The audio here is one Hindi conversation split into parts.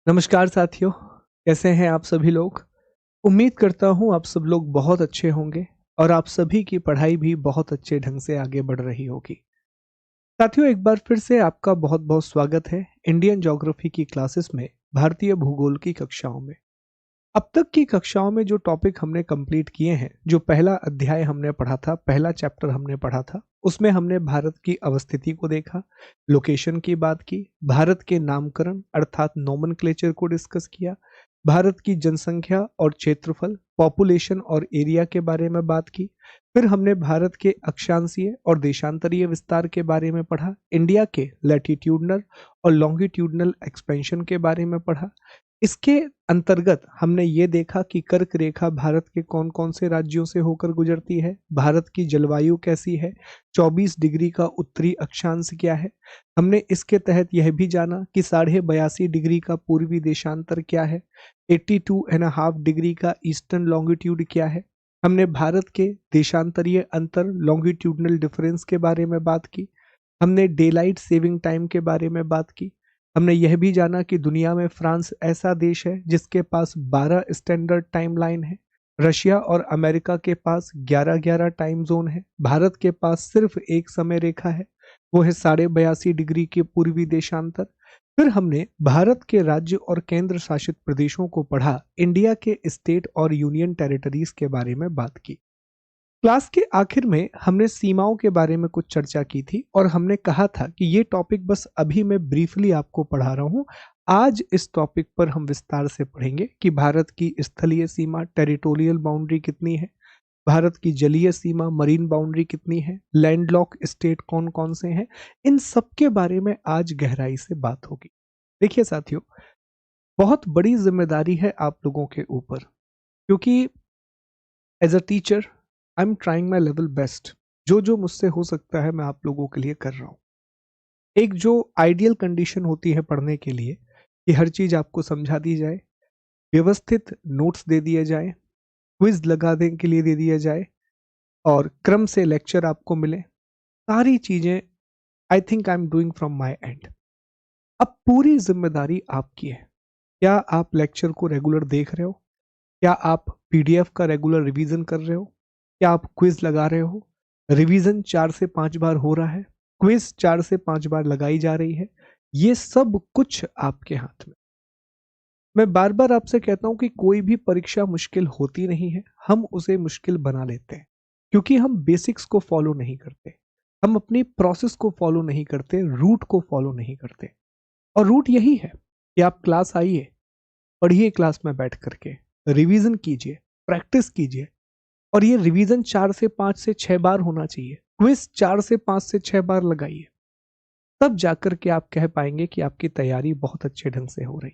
नमस्कार साथियों, कैसे हैं आप सभी लोग? उम्मीद करता हूँ आप सब लोग बहुत अच्छे होंगे और आप सभी की पढ़ाई भी बहुत अच्छे ढंग से आगे बढ़ रही होगी। साथियों, एक बार फिर से आपका बहुत-बहुत स्वागत है इंडियन ज्योग्राफी की क्लासेस में, भारतीय भूगोल की कक्षाओं में। अब तक की कक्षाओं में जो टॉपिक हमने कंप्लीट किए हैं, जो पहला अध्याय हमने पढ़ा था, पहला चैप्टर हमने पढ़ा था, उसमें हमने भारत की अवस्थिति को देखा, लोकेशन की बात की, भारत के नामकरण अर्थात नोमेनक्लेचर को डिस्कस किया, भारत की जनसंख्या और क्षेत्रफल, पॉपुलेशन और एरिया के बारे में बात की। फिर हमने भारत के अक्षांशीय और देशांतरीय विस्तार के बारे में पढ़ा, इंडिया के लैटिट्यूडनल और लॉन्गिट्यूडनल एक्सपेंशन के बारे में पढ़ा। इसके अंतर्गत हमने ये देखा कि कर्क रेखा भारत के कौन कौन से राज्यों से होकर गुजरती है, भारत की जलवायु कैसी है, 24 डिग्री का उत्तरी अक्षांश क्या है। हमने इसके तहत यह भी जाना कि 82.5 डिग्री का पूर्वी देशांतर क्या है, 82.5 डिग्री का ईस्टर्न लॉन्गिट्यूड क्या है। हमने भारत के देशांतरीय अंतर लॉन्गिट्यूडनल डिफरेंस के बारे में बात की। हमने डे लाइट सेविंग टाइम के बारे में बात की। हमने यह भी जाना कि दुनिया में फ्रांस ऐसा देश है जिसके पास 12 स्टैंडर्ड टाइम लाइन है, रशिया और अमेरिका के पास 11-11 टाइम जोन है, भारत के पास सिर्फ एक समय रेखा है, वो है 82.5 डिग्री के पूर्वी देशांतर। फिर हमने भारत के राज्य और केंद्र शासित प्रदेशों को पढ़ा, इंडिया के स्टेट और यूनियन टेरिटरीज के बारे में बात की। क्लास के आखिर में हमने सीमाओं के बारे में कुछ चर्चा की थी और हमने कहा था कि ये टॉपिक बस अभी मैं ब्रीफली आपको पढ़ा रहा हूँ। आज इस टॉपिक पर हम विस्तार से पढ़ेंगे कि भारत की स्थलीय सीमा टेरिटोरियल बाउंड्री कितनी है, भारत की जलीय सीमा मरीन बाउंड्री कितनी है, लैंडलॉक स्टेट कौन कौन से हैं, इन सब के बारे में आज गहराई से बात होगी। देखिए साथियों, बहुत बड़ी जिम्मेदारी है आप लोगों के ऊपर, क्योंकि as a teacher I am trying my level best. जो जो मुझसे हो सकता है मैं आप लोगों के लिए कर रहा हूँ। एक जो आइडियल कंडीशन होती है पढ़ने के लिए कि हर चीज आपको समझा दी जाए, व्यवस्थित नोट्स दे दिए जाए, क्विज लगाने के लिए दे दिया जाए और क्रम से लेक्चर आपको मिले, सारी चीजें I think I am doing from my and. अब पूरी जिम्मेदारी आपकी है। क्या आप लेक्चर को रेगुलर देख रहे हो? क्या आप पीडीएफ का रेगुलर रिवीजन कर रहे हो? क्या आप क्विज लगा रहे हो? रिवीजन 4 से 5 बार हो रहा है, क्विज 4 से 5 बार लगाई जा रही है। ये सब कुछ आपके हाथ में। मैं बार बार आपसे कहता हूं कि कोई भी परीक्षा मुश्किल होती नहीं है, हम उसे मुश्किल बना लेते हैं क्योंकि हम बेसिक्स को फॉलो नहीं करते, हम अपनी प्रोसेस को फॉलो नहीं करते, रूट को फॉलो नहीं करते। और रूट यही है कि आप क्लास आइए, पढ़िए क्लास में बैठ करके, रिवीजन कीजिए, प्रैक्टिस कीजिए। और ये रिवीजन 4 से 5 से 6 बार होना चाहिए, क्विज 4 से 5 से 6 बार लगाइए, तब जाकर के आप कह पाएंगे कि आपकी तैयारी बहुत अच्छे ढंग से हो रही,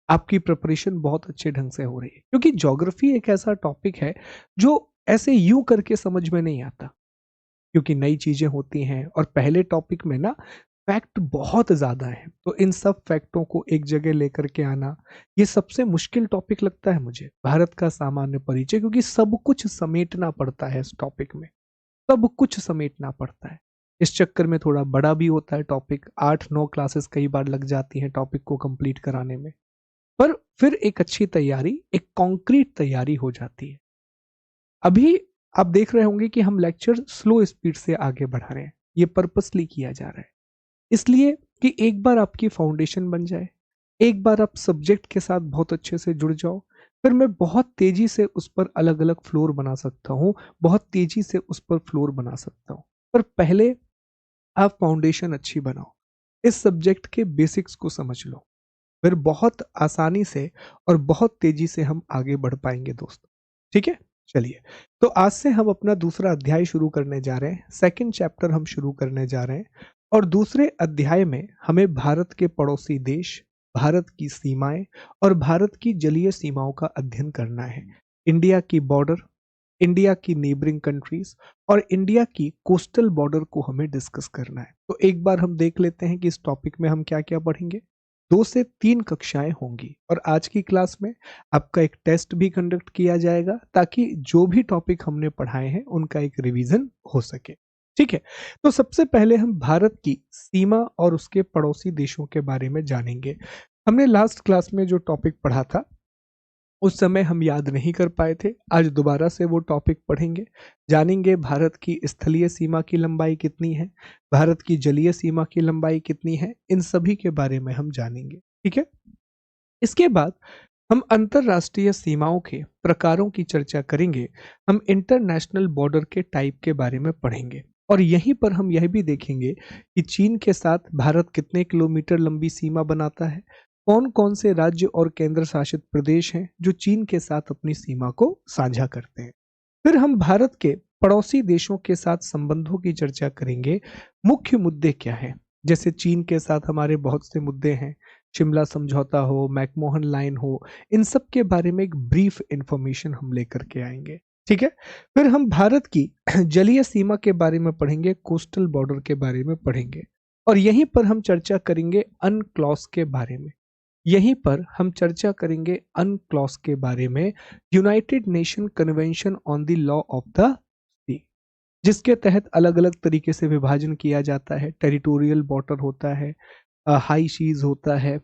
आपकी प्रिपरेशन बहुत अच्छे ढंग से हो रही है। क्योंकि ज्योग्राफी एक ऐसा टॉपिक है जो ऐसे यूं करके समझ में नहीं आता, क्योंकि नई चीजें होती हैं और पहले टॉपिक में ना फैक्ट बहुत ज्यादा है, तो इन सब फैक्टों को एक जगह लेकर के आना, ये सबसे मुश्किल टॉपिक लगता है मुझे, भारत का सामान्य परिचय, क्योंकि सब कुछ समेटना पड़ता है इस टॉपिक में, सब कुछ समेटना पड़ता है। इस चक्कर में थोड़ा बड़ा भी होता है टॉपिक, 8-9 क्लासेस कई बार लग जाती हैं टॉपिक को कंप्लीट कराने में, पर फिर एक अच्छी तैयारी, एक कॉन्क्रीट तैयारी हो जाती है। अभी आप देख रहे होंगे कि हम लेक्चर स्लो स्पीड से आगे बढ़ा रहे हैं, ये पर्पसली किया जा रहा है, इसलिए कि एक बार आपकी फाउंडेशन बन जाए, एक बार आप सब्जेक्ट के साथ बहुत अच्छे से जुड़ जाओ, फिर मैं बहुत तेजी से उस पर अलग अलग फ्लोर बना सकता हूँ, बहुत तेजी से उस पर फ्लोर बना सकता हूँ। पर पहले आप फाउंडेशन अच्छी बनाओ, इस सब्जेक्ट के बेसिक्स को समझ लो, फिर बहुत आसानी से और बहुत तेजी से हम आगे बढ़ पाएंगे दोस्तों। ठीक है, चलिए, तो आज से हम अपना दूसरा अध्याय शुरू करने जा रहे हैं, सेकंड चैप्टर हम शुरू करने जा रहे हैं। और दूसरे अध्याय में हमें भारत के पड़ोसी देश, भारत की सीमाएं और भारत की जलीय सीमाओं का अध्ययन करना है। इंडिया की बॉर्डर, इंडिया की नेबरिंग कंट्रीज और इंडिया की कोस्टल बॉर्डर को हमें डिस्कस करना है। तो एक बार हम देख लेते हैं कि इस टॉपिक में हम क्या क्या पढ़ेंगे। 2 से 3 कक्षाएं होंगी और आज की क्लास में आपका एक टेस्ट भी कंडक्ट किया जाएगा ताकि जो भी टॉपिक हमने पढ़ाए हैं उनका एक रिवीजन हो सके। ठीक है, तो सबसे पहले हम भारत की सीमा और उसके पड़ोसी देशों के बारे में जानेंगे। हमने लास्ट क्लास में जो टॉपिक पढ़ा था उस समय हम याद नहीं कर पाए थे। आज दोबारा से वो टॉपिक पढ़ेंगे, जानेंगे भारत की स्थलीय सीमा की लंबाई कितनी है, भारत की जलीय सीमा की लंबाई कितनी है, इन सभी के बारे में हम जानेंगे। ठीक है। इसके बाद हम अंतरराष्ट्रीय सीमाओं के प्रकारों की चर्चा करेंगे। हम इंटरनेशनल बॉर्डर के टाइप के बारे में पढ़ेंगे और यहीं पर हम यह भी देखेंगे कि चीन के साथ भारत कितने किलोमीटर लंबी सीमा बनाता है, कौन कौन से राज्य और केंद्र शासित प्रदेश हैं जो चीन के साथ अपनी सीमा को साझा करते हैं। फिर हम भारत के पड़ोसी देशों के साथ संबंधों की चर्चा करेंगे। मुख्य मुद्दे क्या हैं, जैसे चीन के साथ हमारे बहुत से मुद्दे हैं, शिमला समझौता हो, मैकमोहन लाइन हो, इन सब के बारे में एक ब्रीफ इंफॉर्मेशन हम लेकर के आएंगे। ठीक है। फिर हम भारत की जलीय सीमा के बारे में पढ़ेंगे, कोस्टल बॉर्डर के बारे में पढ़ेंगे और यहीं पर हम चर्चा करेंगे अनक्लॉस के बारे में। यहीं पर हम चर्चा करेंगे अनक्लॉस के बारे में, united nation convention on the law of the sea, जिसके तहत अलग अलग तरीके से विभाजन किया जाता है। टेरिटोरियल बॉर्डर होता है, हाई सीज होता है,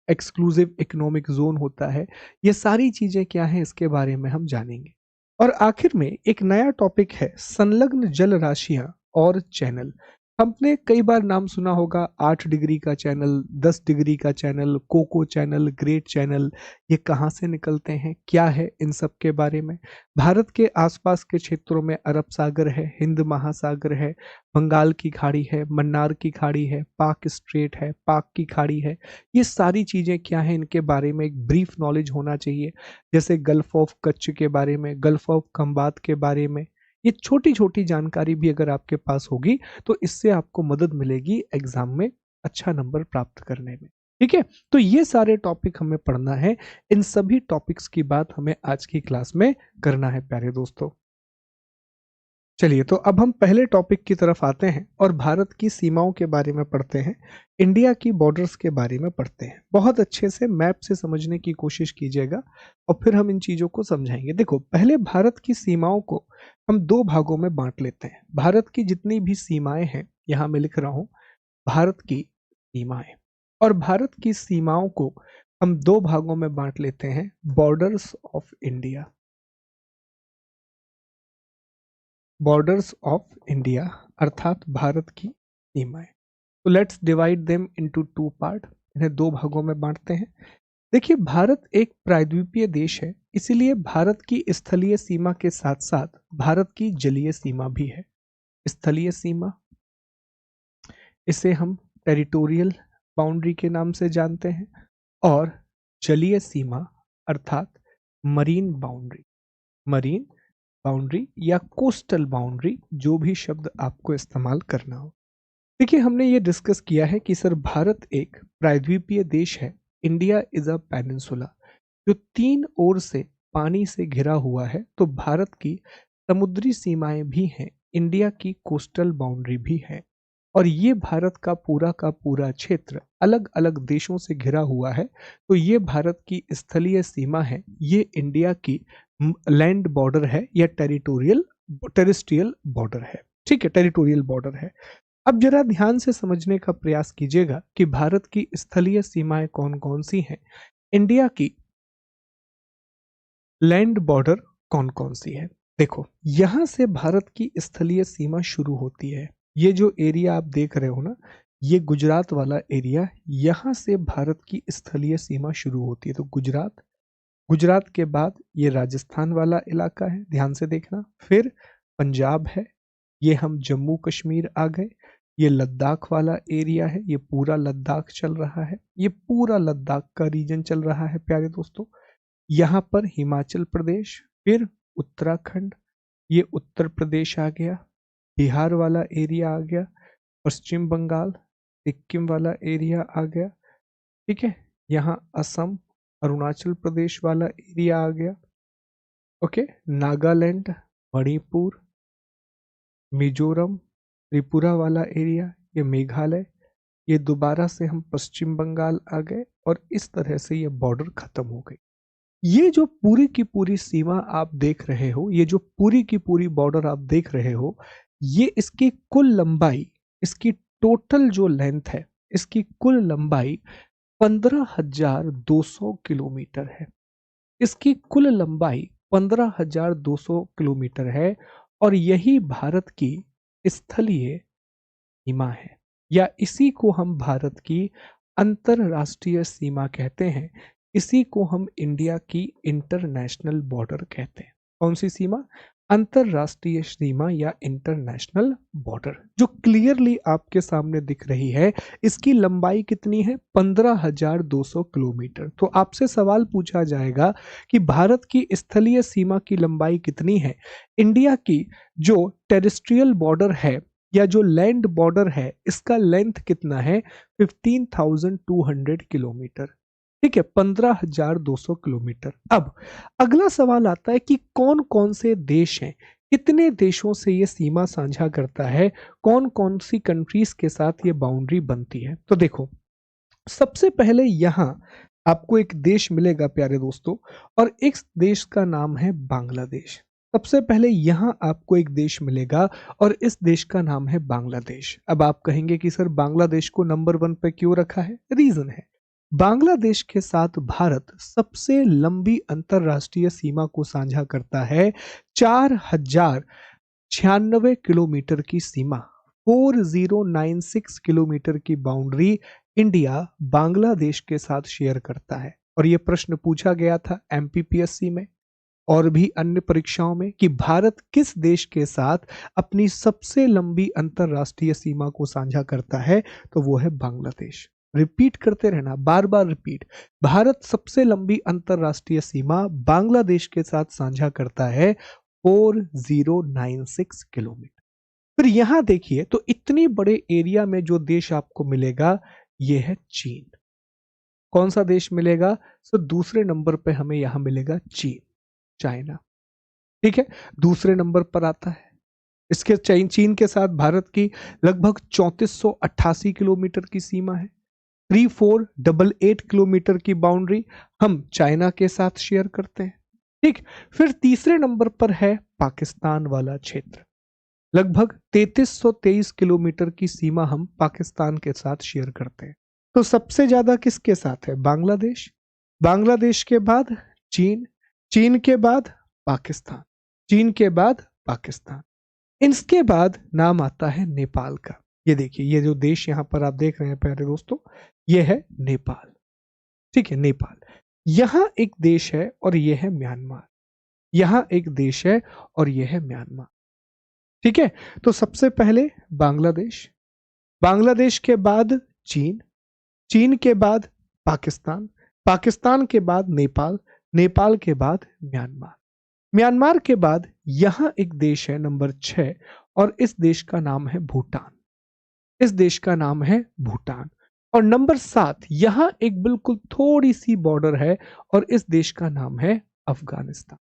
एक्सक्लूसिव इकोनॉमिक जोन होता है। ये सारी चीजें क्या हैं इसके बारे में हम जानेंगे। और आखिर में एक नया टॉपिक है संलग्न जल राशियां और चैनल। हमने कई बार नाम सुना होगा 8 डिग्री का चैनल, 10 डिग्री का channel, Coco channel, great channel. ये कहाँ से निकलते हैं, क्या है, इन सब के बारे में। भारत के आसपास के क्षेत्रों में अरब सागर है, हिंद महासागर है, बंगाल की खाड़ी है, मन्नार की खाड़ी है, पाक स्ट्रेट है, पाक की खाड़ी है। ये सारी चीजें क्या हैं इनके बारे में एक ब्रीफ नॉलेज होना चाहिए। जैसे गल्फ ऑफ कच्छ के बारे में, गल्फ ऑफ खंबात के बारे में। ये छोटी छोटी जानकारी भी अगर आपके पास होगी तो इससे आपको मदद मिलेगी एग्जाम में अच्छा नंबर प्राप्त करने में। ठीक है। तो ये सारे टॉपिक हमें पढ़ना है। इन सभी टॉपिक्स की बात हमें आज की क्लास में करना है प्यारे दोस्तों। चलिए, तो अब हम पहले टॉपिक की तरफ आते हैं और भारत की सीमाओं के बारे में पढ़ते हैं, इंडिया की बॉर्डर्स के बारे में पढ़ते हैं। बहुत अच्छे से मैप से समझने की कोशिश कीजिएगा और फिर हम इन चीजों को समझाएंगे। देखो, पहले भारत की सीमाओं को हम दो भागों में बांट लेते हैं। भारत की जितनी भी सीमाएं हैं, यहां मैं लिख रहा हूं भारत की सीमाएं, और भारत की सीमाओं को हम दो भागों में बांट लेते हैं, borders of India, borders of India अर्थात भारत की सीमाएं। तो let's divide them into two part, इन्हें दो भागों में बांटते हैं। देखिए, भारत एक प्रायद्वीपीय देश है, इसीलिए भारत की स्थलीय सीमा के साथ साथ भारत की जलीय सीमा भी है। स्थलीय सीमा, इसे हम टेरिटोरियल बाउंड्री के नाम से जानते हैं, और जलीय सीमा अर्थात मरीन बाउंड्री, मरीन बाउंड्री या कोस्टल बाउंड्री, जो भी शब्द आपको इस्तेमाल करना हो। देखिए, हमने ये डिस्कस किया है कि सर भारत एक प्रायद्वीपीय देश है, इंडिया इज अ पेनिनसुला, जो तीन ओर से पानी से घिरा हुआ है। तो भारत की समुद्री सीमाएं भी हैं, इंडिया की कोस्टल बाउंड्री भी है, और ये भारत का पूरा क्षेत्र अलग अलग देशों से घिरा हुआ है। तो ये भारत की स्थलीय सीमा है, ये इंडिया की लैंड बॉर्डर है या टेरिस्ट्रियल बॉर्डर है। ठीक है, टेरिटोरियल बॉर्डर है। अब जरा ध्यान से समझने का प्रयास कीजिएगा कि भारत की स्थलीय सीमाएं कौन कौन सी हैं, इंडिया की लैंड बॉर्डर कौन कौन सी है। देखो, यहां से भारत की स्थलीय सीमा शुरू होती है। ये जो एरिया आप देख रहे हो ना, ये गुजरात वाला एरिया, यहां से भारत की स्थलीय सीमा शुरू होती है। तो गुजरात, गुजरात के बाद ये राजस्थान वाला इलाका है, ध्यान से देखना। फिर पंजाब है, ये हम जम्मू कश्मीर आ गए। ये लद्दाख वाला एरिया है, ये पूरा लद्दाख चल रहा है, ये पूरा लद्दाख का रीजन चल रहा है प्यारे दोस्तों। यहाँ पर हिमाचल प्रदेश, फिर उत्तराखंड, ये उत्तर प्रदेश आ गया, बिहार वाला एरिया आ गया, पश्चिम बंगाल, सिक्किम वाला एरिया आ गया। ठीक है, यहाँ असम, अरुणाचल प्रदेश वाला एरिया आ गया। ओके, नागालैंड, मणिपुर, मिजोरम, त्रिपुरा वाला एरिया, ये मेघालय, ये दोबारा से हम पश्चिम बंगाल आ गए, और इस तरह से ये बॉर्डर खत्म हो गई। ये जो पूरी की पूरी सीमा आप देख रहे हो, ये जो पूरी की पूरी बॉर्डर आप देख रहे हो, ये इसकी कुल लंबाई, इसकी टोटल जो लेंथ है, इसकी कुल लंबाई 15,200 किलोमीटर है। इसकी कुल लंबाई 15,200 किलोमीटर है और यही भारत की स्थलीय सीमा है, या इसी को हम भारत की अंतरराष्ट्रीय सीमा कहते हैं। इसी को हम इंडिया की इंटरनेशनल बॉर्डर कहते हैं। कौन सी सीमा? अंतरराष्ट्रीय सीमा या इंटरनेशनल बॉर्डर, जो क्लियरली आपके सामने दिख रही है। इसकी लंबाई कितनी है? 15,200 किलोमीटर। तो आपसे सवाल पूछा जाएगा कि भारत की स्थलीय सीमा की लंबाई कितनी है। इंडिया की जो टेरिस्ट्रियल बॉर्डर है या जो लैंड बॉर्डर है, इसका लेंथ कितना है? 15,200 किलोमीटर। ठीक है, 15,200 किलोमीटर। अब अगला सवाल आता है कि कौन कौन से देश हैं, कितने देशों से ये सीमा साझा करता है, कौन कौन सी कंट्रीज के साथ ये बाउंड्री बनती है। तो देखो, सबसे पहले यहां आपको एक देश मिलेगा प्यारे दोस्तों, और इस देश का नाम है बांग्लादेश। सबसे पहले यहां आपको एक देश मिलेगा और इस देश का नाम है बांग्लादेश। अब आप कहेंगे कि सर बांग्लादेश को नंबर 1 पे क्यों रखा है? रीजन है, बांग्लादेश के साथ भारत सबसे लंबी अंतरराष्ट्रीय सीमा को साझा करता है। 4,096 किलोमीटर की सीमा, 4096 किलोमीटर की बाउंड्री इंडिया बांग्लादेश के साथ शेयर करता है। और यह प्रश्न पूछा गया था एमपीपीएससी में और भी अन्य परीक्षाओं में कि भारत किस देश के साथ अपनी सबसे लंबी अंतरराष्ट्रीय सीमा को साझा करता है, तो वो है बांग्लादेश। रिपीट करते रहना, बार बार रिपीट। भारत सबसे लंबी अंतरराष्ट्रीय सीमा बांग्लादेश के साथ साझा करता है, 4096 किलोमीटर। फिर यहां देखिए तो इतनी बड़े एरिया में जो देश आपको मिलेगा यह है चीन। कौन सा देश मिलेगा? तो दूसरे नंबर पे हमें यहां मिलेगा चीन, चाइना। ठीक है, दूसरे नंबर पर आता है। इसके चीन के साथ भारत की लगभग 3488 किलोमीटर की सीमा है। 3488 किलोमीटर की बाउंड्री हम चाइना के साथ शेयर करते हैं। ठीक, फिर तीसरे नंबर पर है पाकिस्तान वाला क्षेत्र। लगभग 3323 किलोमीटर की सीमा हम पाकिस्तान के साथ शेयर करते हैं। तो सबसे ज्यादा किसके साथ है? बांग्लादेश। बांग्लादेश के बाद चीन, चीन के बाद पाकिस्तान, चीन के बाद पाकिस्तान। इसके बाद नाम आता है नेपाल का। ये देखिए, ये जो देश यहां पर आप देख रहे हैं प्यारे दोस्तों, ये है नेपाल। ठीक है, नेपाल। यहां एक देश है और ये है म्यांमार। यहां एक देश है और ये है म्यांमार। ठीक है, तो सबसे पहले बांग्लादेश, बांग्लादेश के बाद चीन, चीन के बाद पाकिस्तान, पाकिस्तान के बाद नेपाल, नेपाल के बाद म्यांमार, म्यांमार के बाद यहां एक देश है नंबर 6 और इस देश का नाम है भूटान। इस देश का नाम है भूटान। और नंबर 7 यहां एक बिल्कुल थोड़ी सी बॉर्डर है और इस देश का नाम है अफगानिस्तान।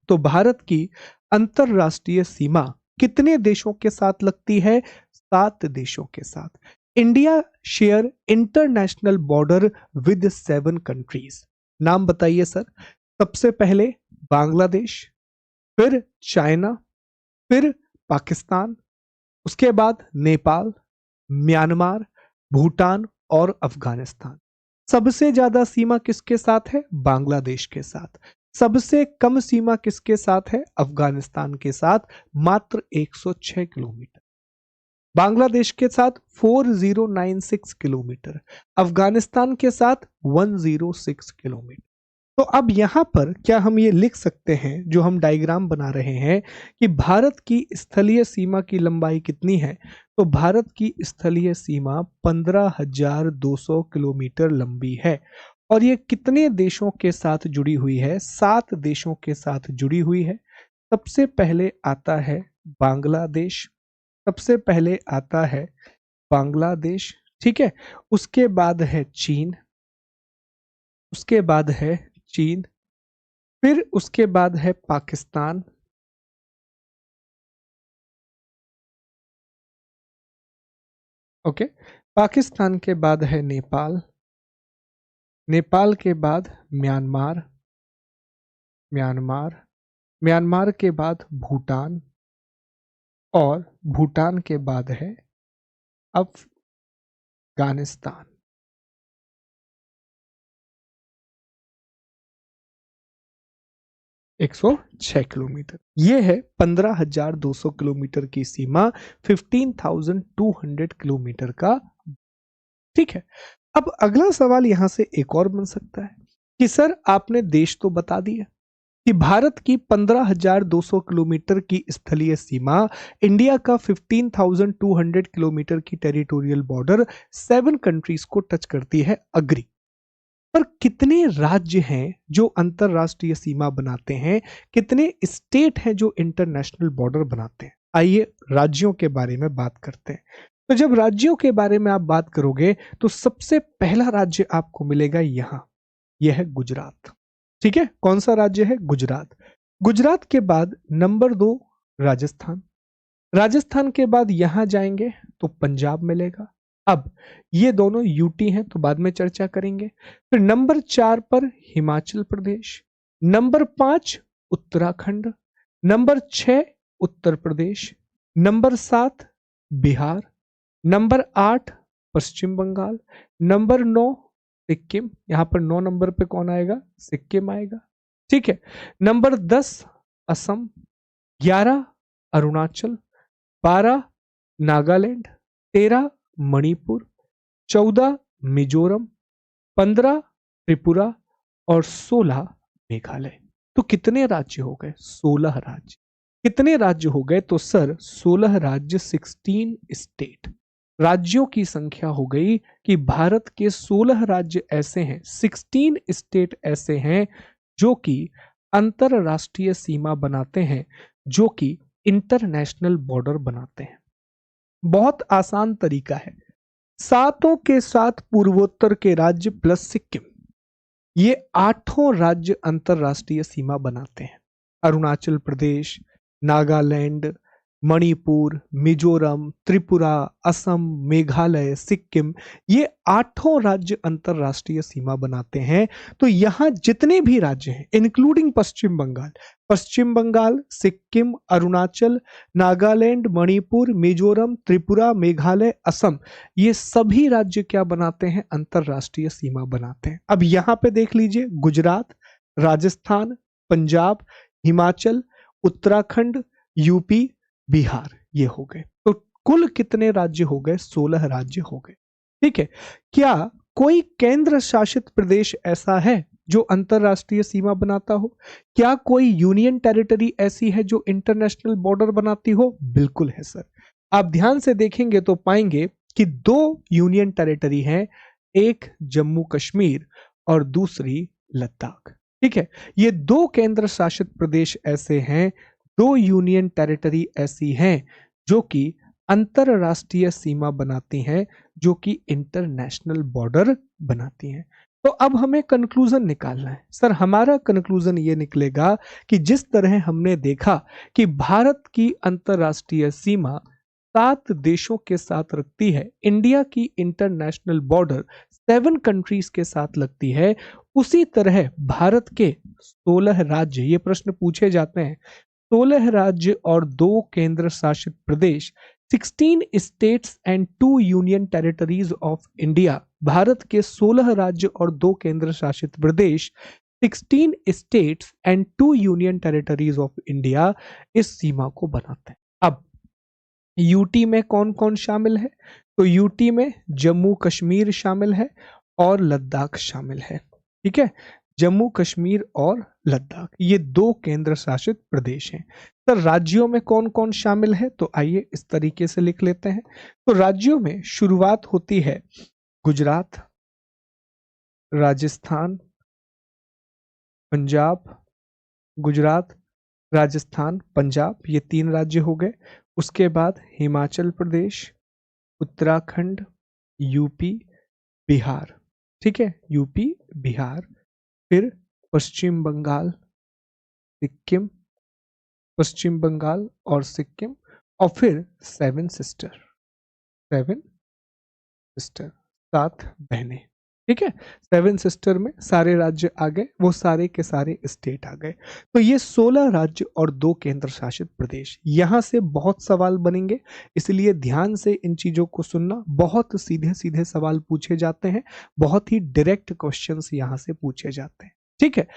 तो भारत की अंतरराष्ट्रीय सीमा कितने देशों के साथ लगती है? 7 देशों के साथ। India share international border with 7 countries. नाम बताइए सर। सबसे पहले बांग्लादेश, फिर चाइना, फिर पाकिस्तान, उसके बाद नेपाल, म्यांमार, भूटान और अफगानिस्तान। सबसे ज्यादा सीमा किसके साथ है? बांग्लादेश के साथ। सबसे कम सीमा किसके साथ है? अफगानिस्तान के साथ, मात्र 106 किलोमीटर। बांग्लादेश के साथ 4096 किलोमीटर, अफगानिस्तान के साथ 106 किलोमीटर। तो अब यहां पर क्या हम ये लिख सकते हैं, जो हम डायग्राम बना रहे हैं, कि भारत की स्थलीय सीमा की लंबाई कितनी है? तो भारत की स्थलीय सीमा 15,200 किलोमीटर लंबी है और ये कितने देशों के साथ जुड़ी हुई है? 7 देशों के साथ जुड़ी हुई है। सबसे पहले आता है बांग्लादेश, सबसे पहले आता है बांग्लादेश। ठीक है, उसके बाद है चीन, उसके बाद है चीन, फिर उसके बाद है पाकिस्तान, ओके, पाकिस्तान के बाद है नेपाल, नेपाल के बाद म्यांमार, म्यांमार, म्यांमार के बाद भूटान और भूटान के बाद है अफगानिस्तान। 106 किलोमीटर। ये है 15,200 किलोमीटर की सीमा, 15,200 किलोमीटर का। ठीक है, अब अगला सवाल यहां से एक और बन सकता है कि सर आपने देश तो बता दिया कि भारत की 15,200 किलोमीटर की स्थलीय सीमा, इंडिया का 15,200 किलोमीटर की टेरिटोरियल बॉर्डर 7 कंट्रीज को टच करती है, अग्री। पर कितने राज्य हैं जो अंतरराष्ट्रीय सीमा बनाते हैं, कितने स्टेट हैं जो इंटरनेशनल बॉर्डर बनाते हैं? आइए राज्यों के बारे में बात करते हैं। तो जब राज्यों के बारे में आप बात करोगे तो सबसे पहला राज्य आपको मिलेगा यहां, यह है गुजरात। ठीक है, कौन सा राज्य है? गुजरात। गुजरात के बाद नंबर 2 राजस्थान। राजस्थान के बाद यहां जाएंगे तो पंजाब मिलेगा। अब ये दोनों यूटी हैं तो बाद में चर्चा करेंगे। फिर नंबर 4 पर Himachal Pradesh, number 5 Uttarakhand, number 6 Uttar Pradesh, number 7 Bihar, number 8 पश्चिम बंगाल, नंबर 9 सिक्किम। यहां पर 9 नंबर पे कौन आएगा? सिक्किम आएगा। ठीक है, नंबर 10 असम, 11 अरुणाचल, 12 नागालैंड, 13 मणिपुर, 14 मिजोरम, 15 त्रिपुरा और 16 मेघालय। तो कितने राज्य हो गए? 16 राज्य। कितने राज्य हो गए? तो सर 16 राज्य, 16 स्टेट। राज्यों की संख्या हो गई कि भारत के 16 राज्य ऐसे हैं, 16 स्टेट ऐसे हैं जो कि अंतरराष्ट्रीय सीमा बनाते हैं, जो कि इंटरनेशनल बॉर्डर बनाते हैं। बहुत आसान तरीका है, सातों के साथ पूर्वोत्तर के राज्य प्लस सिक्किम, ये 8 राज्य अंतरराष्ट्रीय सीमा बनाते हैं। अरुणाचल प्रदेश, नागालैंड, मणिपुर, मिजोरम, त्रिपुरा, असम, मेघालय, सिक्किम, ये 8 राज्य अंतरराष्ट्रीय सीमा बनाते हैं। तो यहां जितने भी राज्य हैं इंक्लूडिंग पश्चिम बंगाल, पश्चिम बंगाल, सिक्किम, अरुणाचल, नागालैंड, मणिपुर, मिजोरम, त्रिपुरा, मेघालय, असम, ये सभी राज्य क्या बनाते हैं? अंतरराष्ट्रीय सीमा बनाते हैं। अब यहां पे देख लीजिए, गुजरात, राजस्थान, पंजाब, हिमाचल, उत्तराखंड, यूपी, बिहार, ये हो गए। तो कुल कितने राज्य हो गए? 16 राज्य हो गए। ठीक है, क्या कोई केंद्र शासित प्रदेश ऐसा है जो अंतरराष्ट्रीय सीमा बनाता हो? क्या कोई यूनियन टेरिटरी ऐसी है जो इंटरनेशनल बॉर्डर बनाती हो? बिल्कुल है सर। आप ध्यान से देखेंगे तो पाएंगे कि 2 यूनियन टेरिटरी हैं, एक जम्मू कश्मीर और दूसरी लद्दाख। ठीक है, ये 2 केंद्र शासित प्रदेश ऐसे हैं, 2 यूनियन टेरिटरी ऐसी हैं जो कि अंतरराष्ट्रीय सीमा बनाती हैं, जो कि इंटरनेशनल बॉर्डर बनाती हैं। तो अब हमें कंक्लूजन निकालना है। सर हमारा कंक्लूजन ये निकलेगा कि जिस तरह हमने देखा कि भारत की अंतरराष्ट्रीय सीमा 7 देशों के साथ रखती है, इंडिया की इंटरनेशनल बॉर्डर 7 कंट्रीज के साथ लगती है, उसी तरह भारत के 16 राज्य, ये प्रश्न पूछे जाते हैं, 16 राज्य और 2 केंद्र शासित प्रदेश, 16 states and 2 union territories of India, Bharat के 16 राज्य और 2 केंद्र शासित प्रदेश, 16 states and 2 union territories of India इस सीमा को बनाते हैं। अब यूटी में कौन कौन शामिल है? तो यूटी में जम्मू कश्मीर शामिल है और लद्दाख शामिल है। ठीक है, जम्मू कश्मीर और लद्दाख, ये 2 केंद्र शासित प्रदेश हैं। तो राज्यों में कौन कौन शामिल है? तो आइए इस तरीके से लिख लेते हैं। तो राज्यों में शुरुआत होती है गुजरात, राजस्थान, पंजाब, गुजरात, राजस्थान, पंजाब, ये 3 राज्य हो गए। उसके बाद हिमाचल प्रदेश, उत्तराखंड, यूपी, बिहार। ठीक है, यूपी, बिहार, फिर पश्चिम बंगाल, सिक्किम, पश्चिम बंगाल और सिक्किम, और फिर 7 सिस्टर, 7 सिस्टर, 7 बहनें। ठीक है, 7 सिस्टर में सारे राज्य आ गए, वो सारे के सारे स्टेट आ गए। तो ये 16 राज्य और 2 केंद्र शासित प्रदेश, यहां से बहुत सवाल बनेंगे, इसलिए ध्यान से इन चीजों को सुनना। बहुत सीधे सीधे सवाल पूछे जाते हैं, बहुत ही डायरेक्ट क्वेश्चंस यहां से पूछे जाते हैं। ठीक है,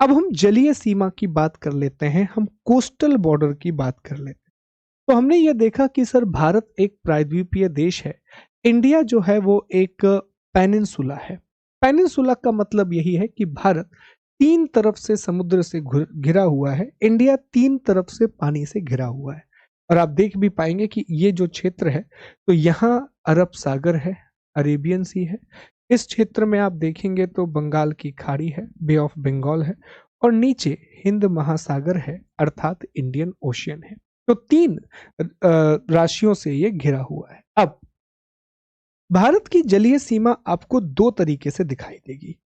अब हम जलीय सीमा की बात कर लेते हैं, हम कोस्टल बॉर्डर की बात कर लेते हैं। तो हमने ये देखा कि सर भारत एक प्रायद्वीपीय देश है। इंडिया जो है वो एक पेनिनसुला है। पेनिनसुला का मतलब यही है कि भारत तीन तरफ से समुद्र से घिरा हुआ है, इंडिया तीन तरफ से पानी से घिरा हुआ है। और आप देख भी पाएंगे कि ये जो क्षेत्र है, तो यहाँ अरब सागर है, अरेबियन सी है। इस क्षेत्र में आप देखेंगे तो बंगाल की खाड़ी है, बे ऑफ बंगाल है, और नीचे हिंद महासागर है, अर्थात इंडियन ओशियन है। तो तीन राशियों से ये घिरा हुआ है। अब भारत की जलीय सीमा आपको दो तरीके से दिखाई देगी।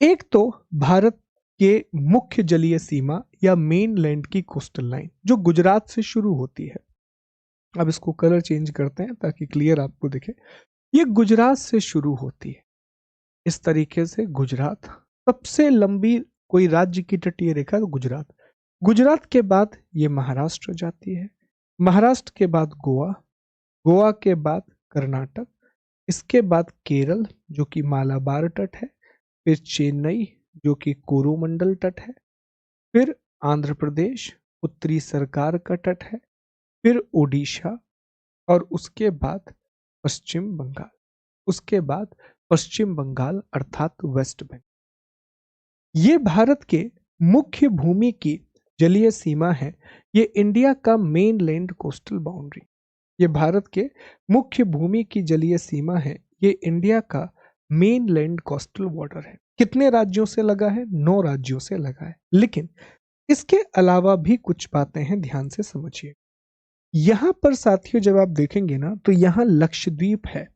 एक तो भारत के मुख्य जलीय सीमा या मेन लैंड की कोस्टल लाइन जो गुजरात से शुरू होती है। अब इसको कलर चेंज करते हैं ताकि क्लियर आपको दिखे। ये गुजरात से शुरू होती है इस तरीके से। गुजरात सबसे लंबी कोई राज्य की तटीय रेखा तो गुजरात। गुजरात के बाद ये महाराष्ट्र जाती है, महाराष्ट्र के बाद गोवा, गोवा के बाद कर्नाटक, इसके बाद केरल जो कि मालाबार तट है, फिर चेन्नई जो कि कोरोमंडल तट है, फिर आंध्र प्रदेश उत्तरी सरकार का तट है, फिर ओडिशा, और उसके बाद पश्चिम बंगाल, उसके बाद पश्चिम बंगाल अर्थात वेस्ट बंगाल। ये भारत के मुख्य भूमि की जलीय सीमा है। ये इंडिया का मेन लैंड कोस्टल बाउंड्री, ये भारत के मुख्य भूमि की जलीय सीमा है। ये इंडिया का मेन लैंड कोस्टल बॉर्डर है। कितने राज्यों से लगा है? 9 राज्यों से लगा है। लेकिन इसके अलावा भी कुछ बातें हैं, ध्यान से समझिए। यहां पर साथियों जब आप देखेंगे ना तो यहां लक्षद्वीप है।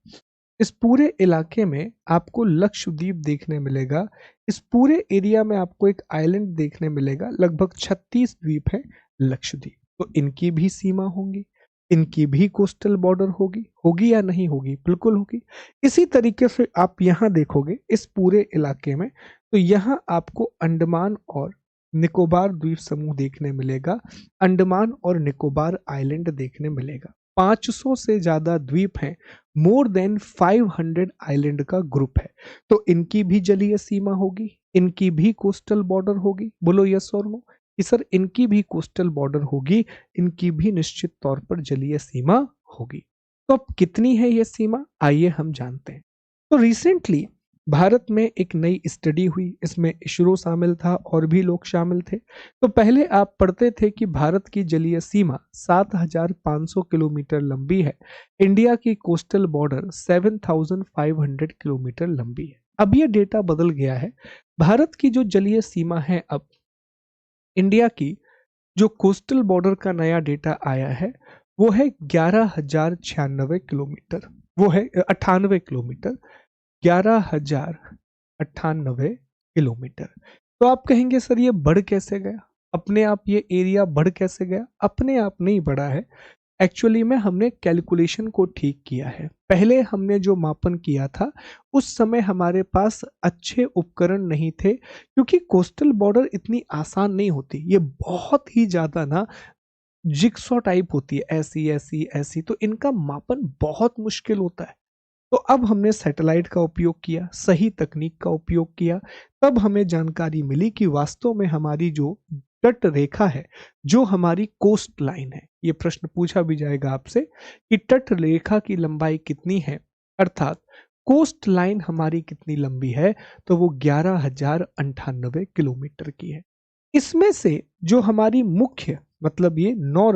इस पूरे इलाके में आपको लक्षद्वीप देखने मिलेगा। इस पूरे एरिया में आपको एक आइलैंड देखने मिलेगा। लगभग 36 द्वीप है लक्षद्वीप। तो इनकी भी सीमा होंगी, इनकी भी कोस्टल बॉर्डर होगी। होगी या नहीं होगी? बिल्कुल होगी। इसी तरीके से आप यहाँ देखोगे इस पूरे इलाके में, तो यहाँ आपको अंडमान और निकोबार द्वीप समूह देखने मिलेगा, अंडमान और निकोबार आइलैंड देखने मिलेगा। 500 से ज्यादा द्वीप हैं, मोर देन 500 आइलैंड का ग्रुप है। तो इनकी भी जलीय सीमा होगी, इनकी भी कोस्टल बॉर्डर होगी। बोलो यस और नो कि सर इनकी भी कोस्टल बॉर्डर होगी, इनकी भी निश्चित तौर पर जलीय सीमा होगी। तो अब कितनी है ये सीमा, आइए हम जानते हैं। तो रिसेंटली भारत में एक नई स्टडी हुई, इसमें इसरो शामिल था और भी लोग शामिल थे। तो पहले आप पढ़ते थे कि भारत की जलीय सीमा 7,500 किलोमीटर लंबी है, इंडिया की कोस्टल बॉर्डर 7,500 किलोमीटर लंबी है। अब ये डेटा बदल गया है। भारत की जो जलीय सीमा है, अब इंडिया की जो कोस्टल बॉर्डर का नया डेटा आया है वो है 11,096 किलोमीटर, वो है 98 किलोमीटर, 11,098 किलोमीटर। तो आप कहेंगे सर ये बढ़ कैसे गया, अपने आप ये एरिया बढ़ कैसे गया? अपने आप नहीं बढ़ा है, एक्चुअली में हमने कैलकुलेशन को ठीक किया है। पहले हमने जो मापन किया था उस समय हमारे पास अच्छे उपकरण नहीं थे, क्योंकि कोस्टल बॉर्डर इतनी आसान नहीं होती, ये बहुत ही ज्यादा ना जिक्सॉ टाइप होती है, ऐसी ऐसी ऐसी, तो इनका मापन बहुत मुश्किल होता है। तो अब हमने सैटेलाइट का उपयोग किया, सही तकनीक का उपयोग किया, तब हमें जानकारी मिली कि वास्तव में हमारी जो तट रेखा है, जो हमारी कोस्ट लाइन है, ये प्रश्न पूछा भी जाएगा आपसे कि तट रेखा की लंबाई कितनी है, अर्थात कोस्ट लाइन हमारी कितनी लंबी है, तो वो 11,098 किलोमीटर की है। इसमें से जो हमारी मुख्य मतलब ये 9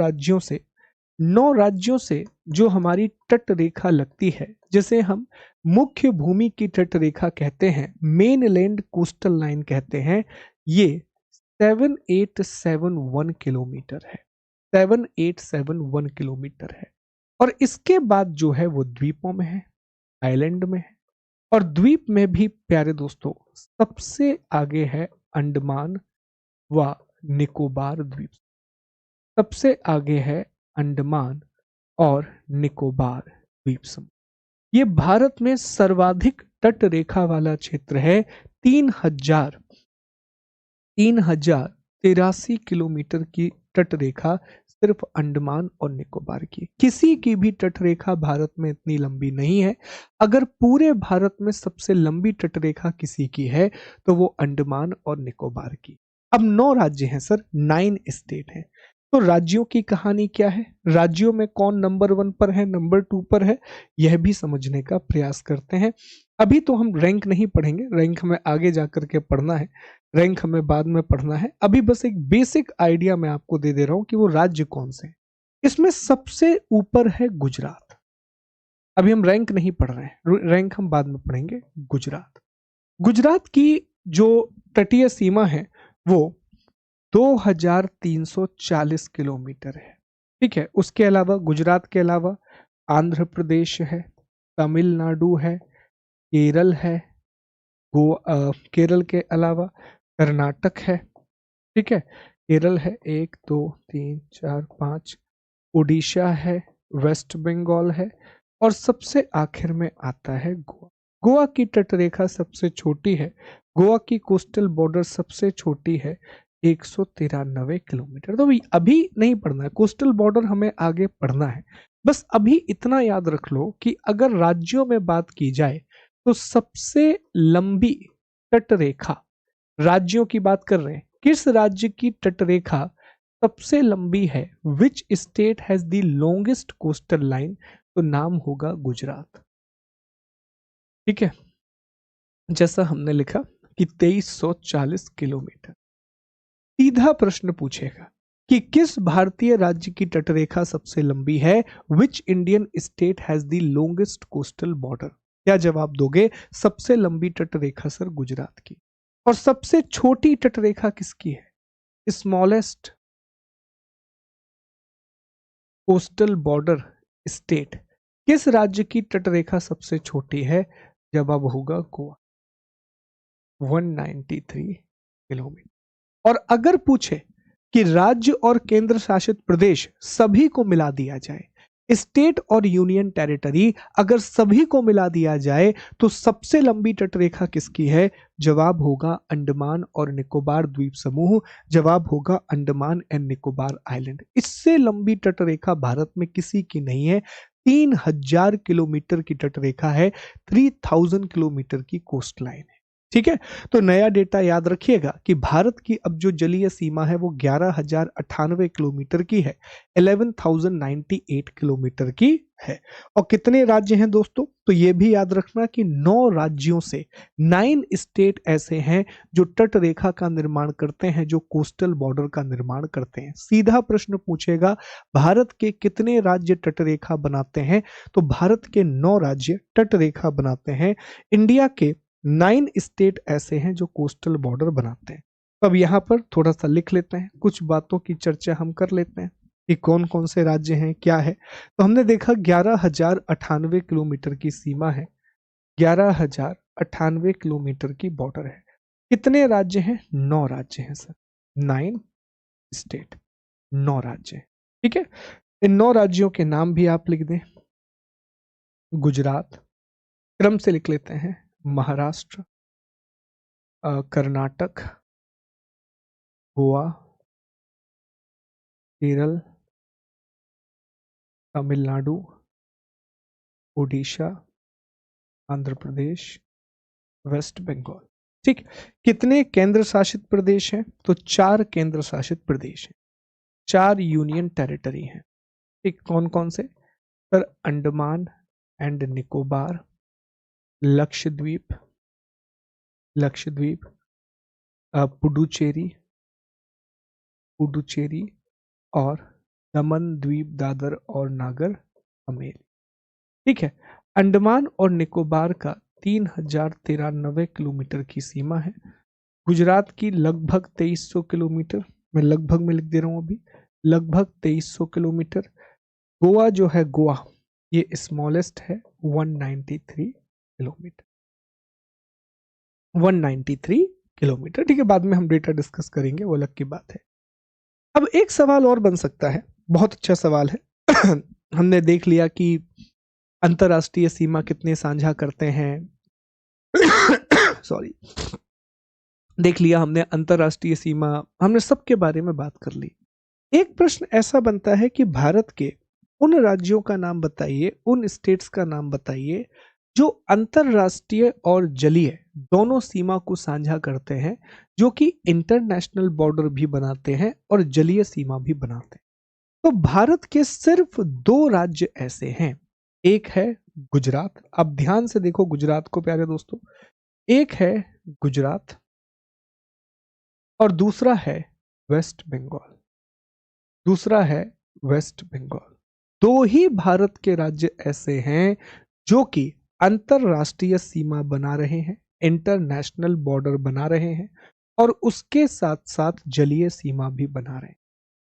राज्यों से जो हमारी तट रेखा लगती है, जिसे हम मुख्य भूमि की तट रेखा कहते हैं, मेन लैंड कोस्टल लाइन कहते हैं, ये 7871 किलोमीटर है, 7871 किलोमीटर है। और इसके बाद जो है वो द्वीपों में है, आइलैंड में है। और द्वीप में भी प्यारे दोस्तों सबसे आगे है अंडमान व निकोबार द्वीप, सबसे आगे है अंडमान और निकोबार द्वीप समूह। ये भारत में सर्वाधिक तट रेखा वाला क्षेत्र है। 3,083 किलोमीटर की तट रेखा सिर्फ अंडमान और निकोबार की। किसी की भी तटरेखा भारत में इतनी लंबी नहीं है। अगर पूरे भारत में सबसे लंबी तटरेखा किसी की है तो वो अंडमान और निकोबार की। अब 9 राज्य हैं सर, 9 स्टेट हैं। तो राज्यों की कहानी क्या है, राज्यों में कौन नंबर 1 पर है, नंबर 2 पर है, यह भी समझने का प्रयास करते हैं। अभी तो हम रैंक नहीं पढ़ेंगे, रैंक हमें आगे जाकर के पढ़ना है, रैंक हमें बाद में पढ़ना है। अभी बस एक बेसिक आइडिया मैं आपको दे दे रहा हूं कि वो राज्य कौन से हैं। इसमें सबसे ऊपर है गुजरात। अभी हम रैंक नहीं पढ़ रहे हैं, रैंक हम बाद में पढ़ेंगे। गुजरात, गुजरात की जो तटीय सीमा है वो 2340 किलोमीटर है। ठीक है, उसके अलावा गुजरात के अलावा आंध्र प्रदेश है, तमिलनाडु है, केरल है, केरल के अलावा कर्नाटक है। ठीक है, केरल है 1 2 3 4 5, उड़ीसा है, वेस्ट बंगाल है और सबसे आखिर में आता है गोवा। गोवा की तटरेखा सबसे छोटी है, गोवा की कोस्टल बॉर्डर सबसे छोटी है 193 किलोमीटर। तो अभी नहीं पढ़ना है, कोस्टल बॉर्डर हमें आगे पढ़ना है। बस अभी इतना याद रख लो कि अगर राज्यों में बात की जाए तो सबसे लंबी तटरेखा, राज्यों की बात कर रहे हैं, किस राज्य की तटरेखा सबसे लंबी है, which state has the longest coastal line, तो नाम होगा गुजरात। ठीक है, जैसा हमने लिखा कि 2340 किलोमीटर। सीधा प्रश्न पूछेगा कि किस भारतीय राज्य की तटरेखा सबसे लंबी है, which Indian state has the longest coastal border. क्या जवाब दोगे? सबसे लंबी तटरेखा सर गुजरात की। और सबसे छोटी तटरेखा किसकी है? स्मॉलेस्ट कोस्टल बॉर्डर स्टेट, किस राज्य की तटरेखा सबसे छोटी है? जवाब होगा गोवा, 193 किलोमीटर। और अगर पूछे कि राज्य और केंद्र शासित प्रदेश सभी को मिला दिया जाए, स्टेट और यूनियन टेरिटरी अगर सभी को मिला दिया जाए तो सबसे लंबी तटरेखा किसकी है? जवाब होगा अंडमान और निकोबार द्वीप समूह, जवाब होगा अंडमान एंड निकोबार आइलैंड। इससे लंबी तटरेखा भारत में किसी की नहीं है। 3000 किलोमीटर की तटरेखा है, 3000 किलोमीटर की कोस्ट लाइन है। ठीक है, तो नया डेटा याद रखिएगा कि भारत की अब जो जलीय सीमा है वो 11,098 किलोमीटर की है, 11,098 किलोमीटर की है। और कितने राज्य हैं दोस्तों? तो ये भी याद रखना कि 9 राज्यों से 9 स्टेट ऐसे हैं जो तट रेखा का निर्माण करते हैं, जो कोस्टल बॉर्डर का निर्माण करते हैं। सीधा प्रश्न पूछेगा भारत के कितने राज्य तट रेखा बनाते हैं, तो भारत के 9 राज्य तट रेखा बनाते हैं। इंडिया के 9 स्टेट ऐसे हैं जो कोस्टल बॉर्डर बनाते हैं। तो अब यहाँ पर थोड़ा सा लिख लेते हैं, कुछ बातों की चर्चा हम कर लेते हैं कि कौन कौन से राज्य हैं, क्या है। तो हमने देखा 11,098 किलोमीटर की सीमा है, 11,098 किलोमीटर की बॉर्डर है। कितने राज्य हैं? 9 राज्य हैं सर, 9 स्टेट, 9 राज्य। ठीक है, इन 9 राज्यों के नाम भी आप लिख दें। गुजरात, क्रम से लिख लेते हैं, महाराष्ट्र, कर्नाटक, गोवा, केरल, तमिलनाडु, उड़ीसा, आंध्र प्रदेश, वेस्ट बंगाल। ठीक, कितने केंद्र शासित प्रदेश हैं? तो 4 केंद्र शासित प्रदेश हैं, 4 यूनियन टेरिटरी हैं। ठीक, कौन कौन से? सर अंडमान एंड निकोबार, लक्षद्वीप, लक्षद्वीप, पुडुचेरी, पुडुचेरी और दमन द्वीप, दादर और नागर हवेली। ठीक है, अंडमान और निकोबार का 3093 किलोमीटर की सीमा है। गुजरात की लगभग 2300 किलोमीटर, मैं लगभग में लिख दे रहा हूं अभी, लगभग 2300 किलोमीटर। गोवा जो है, गोवा ये स्मॉलेस्ट है, 193 किलोमीटर, 193 किलोमीटर। ठीक है, बाद में हम डेटा डिस्कस करेंगे, वो अलग की बात है। अब एक सवाल और बन सकता है, बहुत अच्छा सवाल है। हमने देख लिया कि अंतरराष्ट्रीय सीमा कितने साझा करते हैं। सॉरी, देख लिया हमने अंतरराष्ट्रीय सीमा, हमने सबके बारे में बात कर ली। एक प्रश्न ऐसा बनता है कि भारत के उन राज्यों का नाम बताइए, उन स्टेट्स का नाम बताइए जो अंतरराष्ट्रीय और जलीय दोनों सीमा को साझा करते हैं, जो कि इंटरनेशनल बॉर्डर भी बनाते हैं और जलीय सीमा भी बनाते हैं। तो भारत के सिर्फ दो राज्य ऐसे हैं। एक है गुजरात, अब ध्यान से देखो गुजरात को प्यारे दोस्तों। एक है गुजरात और दूसरा है वेस्ट बंगाल। दूसरा है वेस्ट बंगाल। दो ही भारत के राज्य ऐसे हैं जो कि अंतरराष्ट्रीय सीमा बना रहे हैं, इंटरनेशनल बॉर्डर बना रहे हैं और उसके साथ साथ जलीय सीमा भी बना रहे हैं।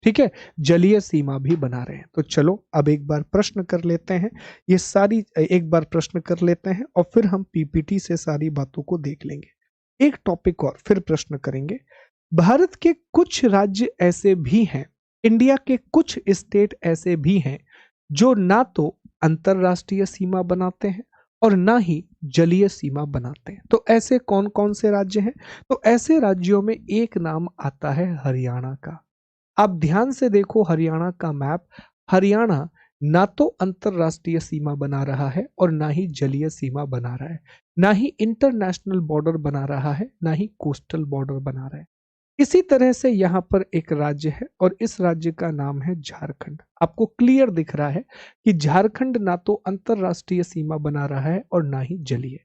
ठीक है, जलीय सीमा भी बना रहे हैं। तो चलो अब एक बार प्रश्न कर लेते हैं, ये सारी एक बार प्रश्न कर लेते हैं और फिर हम पीपीटी से सारी बातों को देख लेंगे। एक टॉपिक और फिर प्रश्न करेंगे। भारत के कुछ राज्य ऐसे भी हैं, इंडिया के कुछ स्टेट ऐसे भी हैं जो ना तो अंतरराष्ट्रीय सीमा बनाते हैं और ना ही जलीय सीमा बनाते हैं। तो ऐसे कौन कौन से राज्य हैं? तो ऐसे राज्यों में एक नाम आता है हरियाणा का। आप ध्यान से देखो हरियाणा का मैप। हरियाणा ना तो अंतरराष्ट्रीय सीमा बना रहा है और ना ही जलीय सीमा बना रहा है, ना ही इंटरनेशनल बॉर्डर बना रहा है, ना ही कोस्टल बॉर्डर बना रहा है। इसी तरह से यहाँ पर एक राज्य है और इस राज्य का नाम है झारखंड। आपको क्लियर दिख रहा है कि झारखंड ना तो अंतरराष्ट्रीय सीमा बना रहा है और ना ही जलीय।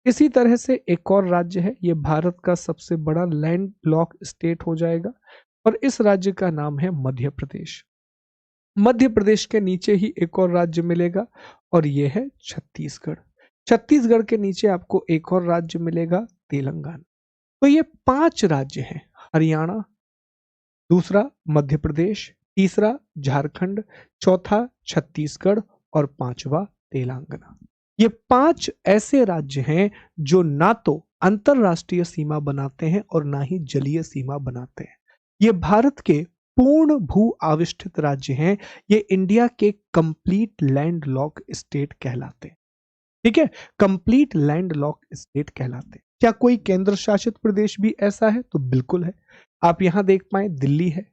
इसी तरह से एक और राज्य है, ये भारत का सबसे बड़ा लैंड लॉक स्टेट हो जाएगा और इस राज्य का नाम है मध्य प्रदेश। मध्य प्रदेश के नीचे ही एक और राज्य मिलेगा और यह है छत्तीसगढ़। छत्तीसगढ़ के नीचे आपको एक और राज्य मिलेगा, तेलंगाना। तो ये 5 राज्य हैं, हरियाणा, दूसरा मध्य प्रदेश, तीसरा झारखंड, चौथा छत्तीसगढ़ और पांचवा तेलंगाना। ये 5 ऐसे राज्य हैं जो ना तो अंतरराष्ट्रीय सीमा बनाते हैं और ना ही जलीय सीमा बनाते हैं। ये भारत के पूर्ण भू आविष्ठित राज्य हैं। ये इंडिया के कंप्लीट लैंड लॉक स्टेट कहलाते हैं। ठीक है, कंप्लीट लैंड लॉक स्टेट कहलाते हैं। क्या कोई केंद्र शासित प्रदेश भी ऐसा है? तो बिल्कुल है। आप यहां देख पाए दिल्ली है,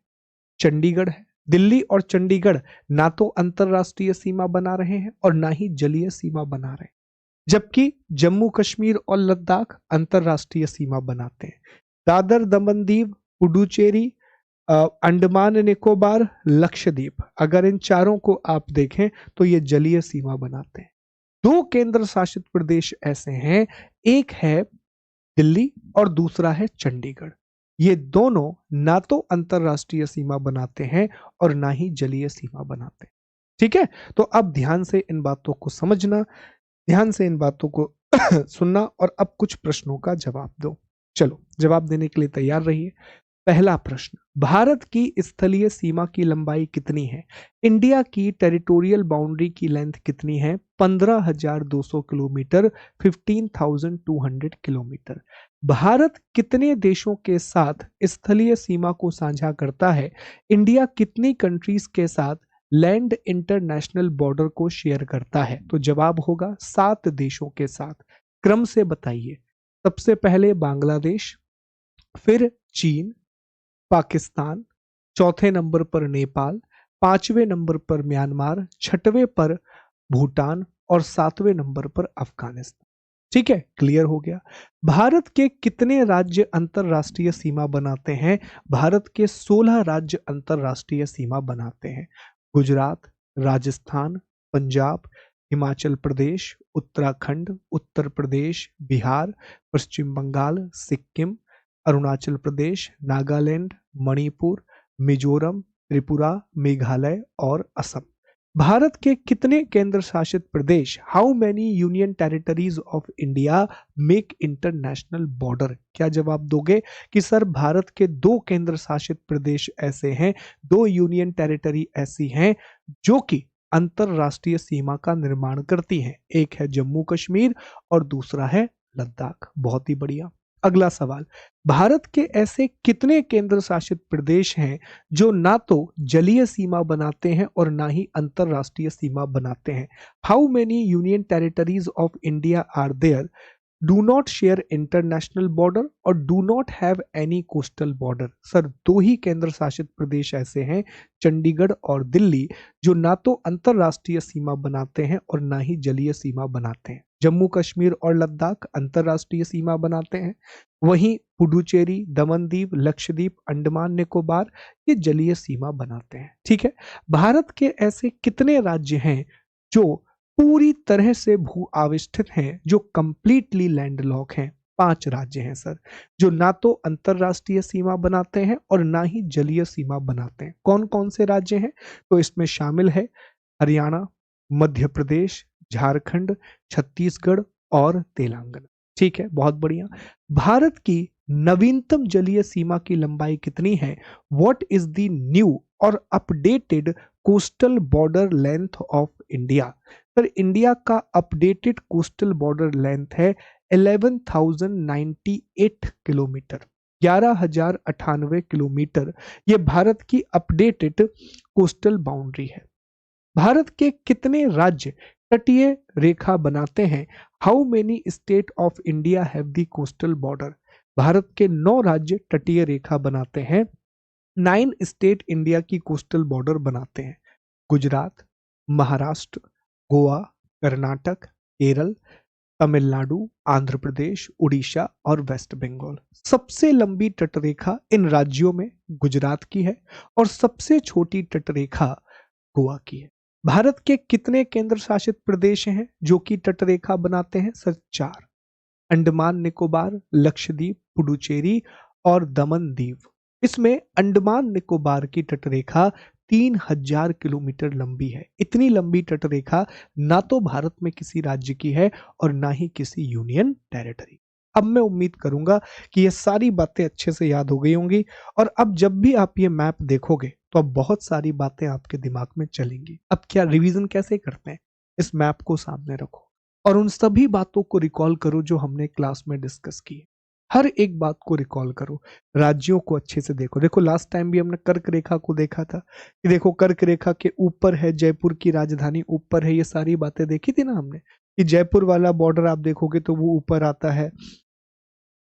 चंडीगढ़ है। दिल्ली और चंडीगढ़ ना तो अंतरराष्ट्रीय सीमा बना रहे हैं और ना ही जलीय सीमा बना रहे हैं, जबकि जम्मू कश्मीर और लद्दाख अंतरराष्ट्रीय सीमा बनाते हैं। दादर दमन दीव, पुडुचेरी, अंडमान निकोबार, लक्षद्वीप, अगर इन चारों को आप देखें तो ये जलीय सीमा बनाते हैं। 2 केंद्र शासित प्रदेश ऐसे हैं, एक है दिल्ली और दूसरा है चंडीगढ़। ये दोनों ना तो अंतरराष्ट्रीय सीमा बनाते हैं और ना ही जलीय सीमा बनाते हैं। ठीक है, तो अब ध्यान से इन बातों को समझना, ध्यान से इन बातों को सुनना और अब कुछ प्रश्नों का जवाब दो। चलो जवाब देने के लिए तैयार रहिए। पहला प्रश्न, भारत की स्थलीय सीमा की लंबाई कितनी है? इंडिया की टेरिटोरियल बाउंड्री की लेंथ कितनी है? 15,200 किलोमीटर, 15,200 किलोमीटर। भारत कितने देशों के साथ स्थलीय सीमा को साझा करता है? इंडिया कितनी कंट्रीज के साथ लैंड इंटरनेशनल बॉर्डर को शेयर करता है? तो जवाब होगा 7 देशों के साथ। क्रम से बताइए। सबसे पहले बांग्लादेश, फिर चीन, पाकिस्तान, चौथे नंबर पर नेपाल, पांचवें नंबर पर म्यांमार, छठवें पर भूटान और सातवें नंबर पर अफगानिस्तान। ठीक है, क्लियर हो गया। भारत के कितने राज्य अंतरराष्ट्रीय सीमा बनाते हैं? भारत के 16 राज्य अंतरराष्ट्रीय सीमा बनाते हैं। गुजरात, राजस्थान, पंजाब, हिमाचल प्रदेश, उत्तराखंड, उत्तर प्रदेश, बिहार, पश्चिम बंगाल, सिक्किम, अरुणाचल प्रदेश, नागालैंड, मणिपुर, मिजोरम, त्रिपुरा, मेघालय और असम। भारत के कितने केंद्र शासित प्रदेश, how many union territories of India make international border? क्या जवाब दोगे कि सर भारत के 2 केंद्र शासित प्रदेश ऐसे हैं, 2 यूनियन टेरिटरी ऐसी हैं जो कि अंतरराष्ट्रीय सीमा का निर्माण करती हैं। एक है जम्मू कश्मीर और दूसरा है लद्दाख। बहुत ही बढ़िया। अगला सवाल, भारत के ऐसे कितने केंद्र शासित प्रदेश हैं जो ना तो जलीय सीमा बनाते हैं और ना ही अंतरराष्ट्रीय सीमा बनाते हैं? How many union territories of India are there do not share international border और do not have any coastal border. Sir, दो ही केंद्र शासित प्रदेश ऐसे हैं, चंडीगढ़ और दिल्ली, जो ना तो अंतरराष्ट्रीय सीमा बनाते हैं और ना ही जलीय सीमा बनाते हैं। जम्मू कश्मीर और लद्दाख अंतरराष्ट्रीय सीमा बनाते हैं, वहीं पुडुचेरी, दमन दीव, लक्षद्वीप, अंडमान निकोबार ये जलीय सीमा बनाते हैं। ठीक है, भारत के ऐसे कितने राज्य हैं जो पूरी तरह से भू आविष्ठित हैं, जो कंप्लीटली लैंडलॉक हैं? 5 राज्य हैं सर, जो ना तो अंतरराष्ट्रीय सीमा बनाते हैं और ना ही जलीय सीमा बनाते हैं। कौन कौन से राज्य हैं? तो इसमें शामिल है हरियाणा, मध्य प्रदेश, झारखंड, छत्तीसगढ़ और तेलंगाना। ठीक है, बहुत बढ़िया। भारत की नवीनतम जलीय सीमा की लंबाई कितनी है? व्हाट इज द न्यू और updated coastal border length of India? Sir, India का अपडेटेड कोस्टल बॉर्डर लेंथ है 11,098 किलोमीटर, 11,098 किलोमीटर। ये भारत की अपडेटेड कोस्टल बाउंड्री है। भारत के कितने राज्य तटीय रेखा बनाते हैं? How many state of India have the coastal border? Bharat के 9 राज्य तटीय रेखा बनाते हैं। 9 स्टेट इंडिया की कोस्टल बॉर्डर बनाते हैं। गुजरात, महाराष्ट्र, गोवा, कर्नाटक, केरल, तमिलनाडु, आंध्र प्रदेश, उड़ीसा और वेस्ट बंगाल। सबसे लंबी तटरेखा इन राज्यों में गुजरात की है और सबसे छोटी तटरेखा गोवा की है। भारत के कितने केंद्र शासित प्रदेश हैं जो कि तटरेखा बनाते हैं? सर, 4। अंडमान निकोबार, लक्षद्वीप, पुडुचेरी और दमन दीव। इसमें अंडमान निकोबार की तटरेखा 3,000 किलोमीटर लंबी है। इतनी लंबी तटरेखा ना तो भारत में किसी राज्य की है और ना ही किसी यूनियन टेरिटरी। अब मैं उम्मीद करूंगा कि ये सारी बातें अच्छे से याद हो गई होंगी और अब जब भी आप ये मैप देखोगे तो अब बहुत सारी बातें आपके दिमाग में चलेंगी। अब क्या रिवीजन कैसे करते हैं? इस मैप को सामने रखो और उन सभी बातों को रिकॉल करो जो हमने क्लास में डिस्कस की। हर एक बात को रिकॉल करो, राज्यों को अच्छे से देखो। देखो, लास्ट टाइम भी हमने कर्क रेखा को देखा था कि देखो कर्क रेखा के ऊपर है जयपुर की राजधानी, ऊपर है। ये सारी बातें देखी थी ना हमने कि जयपुर वाला बॉर्डर आप देखोगे तो वो ऊपर आता है।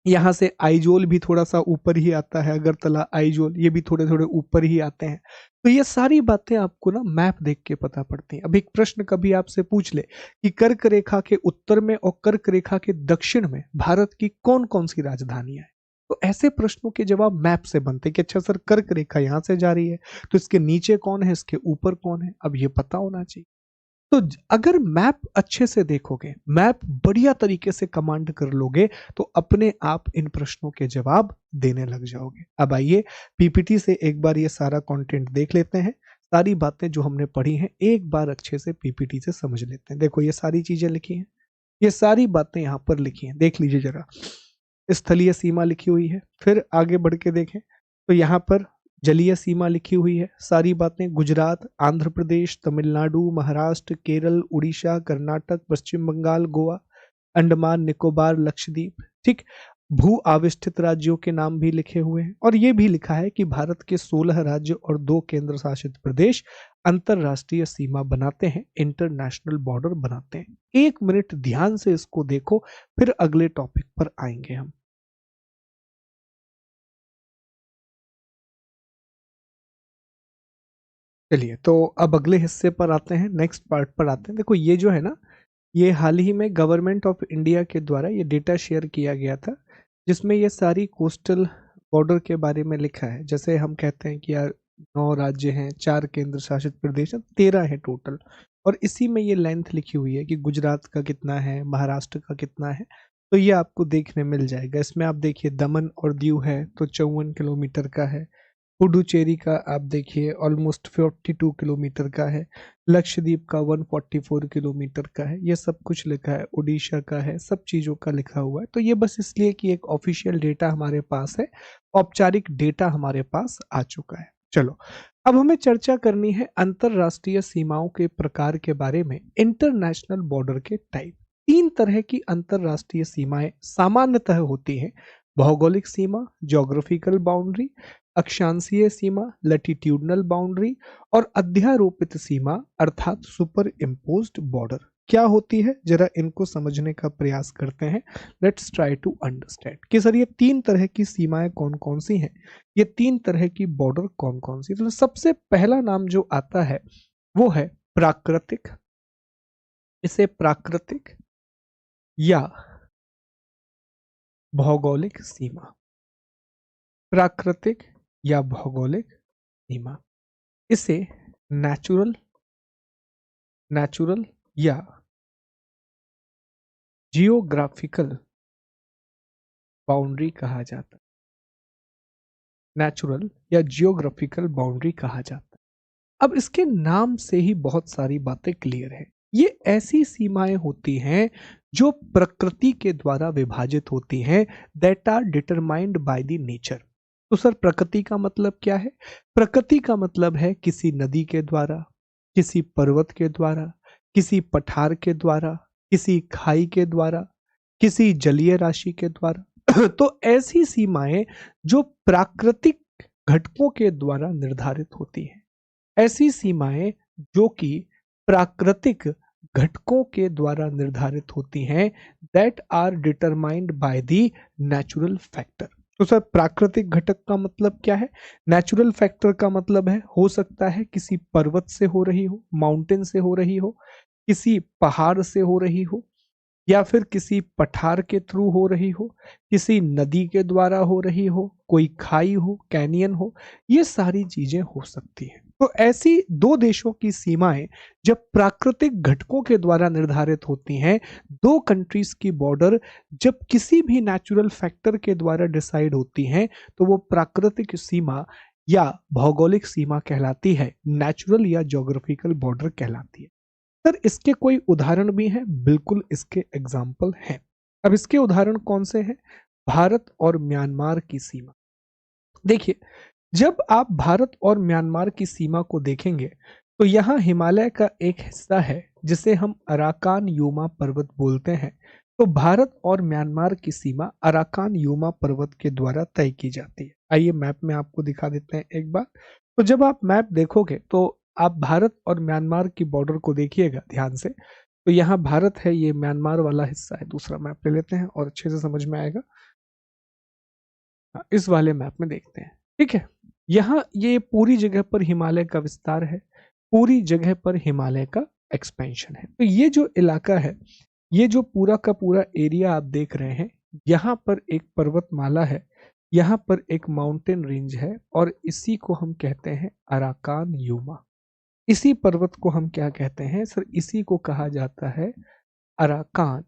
यहाँ से आइजोल भी थोड़ा सा ऊपर ही आता है, अगरतला, आइजोल ये भी थोड़े थोड़े ऊपर ही आते हैं। तो ये सारी बातें आपको ना मैप देख के पता पड़ती हैं। अब एक प्रश्न कभी आपसे पूछ ले कि कर्क रेखा के उत्तर में और कर्क रेखा के दक्षिण में भारत की कौन कौन सी राजधानियां हैं, तो ऐसे प्रश्नों के जवाब मैप से बनते कि अच्छा सर, कर्क रेखा यहाँ से जा रही है तो इसके नीचे कौन है, इसके ऊपर कौन है, अब ये पता होना चाहिए। तो अगर मैप अच्छे से देखोगे, मैप बढ़िया तरीके से कमांड कर लोगे, तो अपने आप इन प्रश्नों के जवाब देने लग जाओगे। अब आइए पीपीटी से एक बार ये सारा कंटेंट देख लेते हैं। सारी बातें जो हमने पढ़ी हैं एक बार अच्छे से पीपीटी से समझ लेते हैं। देखो, ये सारी चीजें लिखी हैं, ये सारी बातें यहाँ पर लिखी हैं, देख लीजिए जरा। स्थलीय सीमा लिखी हुई है, फिर आगे बढ़ के देखें तो यहाँ पर जलीय सीमा लिखी हुई है। सारी बातें गुजरात, आंध्र प्रदेश, तमिलनाडु, महाराष्ट्र, केरल, उड़ीसा, कर्नाटक, पश्चिम बंगाल, गोवा, अंडमान निकोबार, लक्षद्वीप। ठीक, भू आविष्ठित राज्यों के नाम भी लिखे हुए हैं और ये भी लिखा है कि भारत के 16 राज्य और 2 केंद्र शासित प्रदेश अंतरराष्ट्रीय सीमा बनाते हैं, इंटरनेशनल बॉर्डर बनाते हैं। 1 मिनट ध्यान से इसको देखो, फिर अगले टॉपिक पर आएंगे हम। चलिए, तो अब अगले हिस्से पर आते हैं, नेक्स्ट पार्ट पर आते हैं। देखो, ये जो है ना, ये हाल ही में गवर्नमेंट ऑफ इंडिया के द्वारा ये डेटा शेयर किया गया था, जिसमें ये सारी कोस्टल बॉर्डर के बारे में लिखा है। जैसे हम कहते हैं कि यार 9 राज्य हैं, 4 केंद्र शासित प्रदेश हैं, 13 है टोटल। और इसी में ये लेंथ लिखी हुई है कि गुजरात का कितना है, महाराष्ट्र का कितना है, तो ये आपको देखने मिल जाएगा। इसमें आप देखिए दमन और दीव है तो 54 किलोमीटर का है। पुडुचेरी का आप देखिए ऑलमोस्ट 42 किलोमीटर का है। लक्षद्वीप का 144 किलोमीटर का है। ये सब कुछ लिखा है, उड़ीसा का है, सब चीज़ों का लिखा हुआ है। तो ये बस इसलिए कि एक ऑफिशियल डेटा हमारे पास है, औपचारिक डेटा हमारे पास आ चुका है। चलो, अब हमें चर्चा करनी है अंतरराष्ट्रीय सीमाओं के प्रकार के बारे में, इंटरनेशनल बॉर्डर के टाइप। 3 तरह की अंतरराष्ट्रीय सीमाएं सामान्यतः होती हैं: भौगोलिक सीमा, ज्योग्राफिकल बाउंड्री, अक्षांशीय सीमा, लैटिट्यूडनल बाउंड्री और अध्यारोपित सीमा अर्थात सुपर इम्पोज्ड बॉर्डर। क्या होती है, जरा इनको समझने का प्रयास करते हैं। लेट्स ट्राई टू अंडरस्टैंड कि सर ये 3 तरह की सीमाएं कौन कौन सी हैं, ये 3 तरह की बॉर्डर कौन कौन सी। तो सबसे पहला नाम जो आता है वो है प्राकृतिक। इसे प्राकृतिक या भौगोलिक सीमा, प्राकृतिक या भौगोलिक सीमा। इसे नेचुरल नेचुरल या जियोग्राफिकल बाउंड्री कहा जाता है। नेचुरल या जियोग्राफिकल बाउंड्री कहा जाता है। अब इसके नाम से ही बहुत सारी बातें क्लियर है। ये ऐसी सीमाएं होती हैं जो प्रकृति के द्वारा विभाजित होती हैं, that are determined by the nature. तो सर प्रकृति का मतलब क्या है? प्रकृति का मतलब है किसी नदी के द्वारा, किसी पर्वत के द्वारा, किसी पठार के द्वारा, किसी खाई के द्वारा, किसी जलीय राशि के द्वारा। तो ऐसी सीमाएं जो प्राकृतिक घटकों के द्वारा निर्धारित होती हैं, ऐसी सीमाएं जो कि प्राकृतिक घटकों के द्वारा निर्धारित होती हैं, that are determined by the natural factor. तो सर प्राकृतिक घटक का मतलब क्या है? नेचुरल फैक्टर का मतलब है, हो सकता है किसी पर्वत से हो रही हो, माउंटेन से हो रही हो, किसी पहाड़ से हो रही हो, या फिर किसी पठार के थ्रू हो रही हो, किसी नदी के द्वारा हो रही हो, कोई खाई हो, कैनियन हो, ये सारी चीजें हो सकती हैं। तो ऐसी दो देशों की सीमाएं जब प्राकृतिक घटकों के द्वारा निर्धारित होती हैं, दो कंट्रीज की बॉर्डर जब किसी भी नेचुरल फैक्टर के द्वारा डिसाइड होती हैं, तो वो प्राकृतिक सीमा या भौगोलिक सीमा कहलाती है, नेचुरल या ज्योग्राफिकल बॉर्डर कहलाती है। सर इसके कोई उदाहरण भी हैं? बिल्कुल इसके एग्जाम्पल हैं। अब इसके उदाहरण कौन से हैं? भारत और म्यांमार की सीमा। देखिए, जब आप भारत और म्यांमार की सीमा को देखेंगे तो यहाँ हिमालय का एक हिस्सा है जिसे हम अराकान यूमा पर्वत बोलते हैं। तो भारत और म्यांमार की सीमा अराकान यूमा पर्वत के द्वारा तय की जाती है। आइए मैप में आपको दिखा देते हैं एक बार। तो जब आप मैप देखोगे तो आप भारत और म्यांमार की बॉर्डर को देखिएगा ध्यान से। तो यहाँ भारत है, ये म्यांमार वाला हिस्सा है। दूसरा मैप ले लेते हैं और अच्छे से समझ में आएगा। इस वाले मैप में देखते हैं, ठीक है। यहाँ ये पूरी जगह पर हिमालय का विस्तार है, पूरी जगह पर हिमालय का एक्सपेंशन है। तो ये जो इलाका है, ये जो पूरा का पूरा एरिया आप देख रहे हैं, यहाँ पर एक पर्वतमाला है, यहाँ पर एक माउंटेन रेंज है, और इसी को हम कहते हैं अराकान यूमा। इसी पर्वत को हम क्या कहते हैं सर? इसी को कहा जाता है अराकान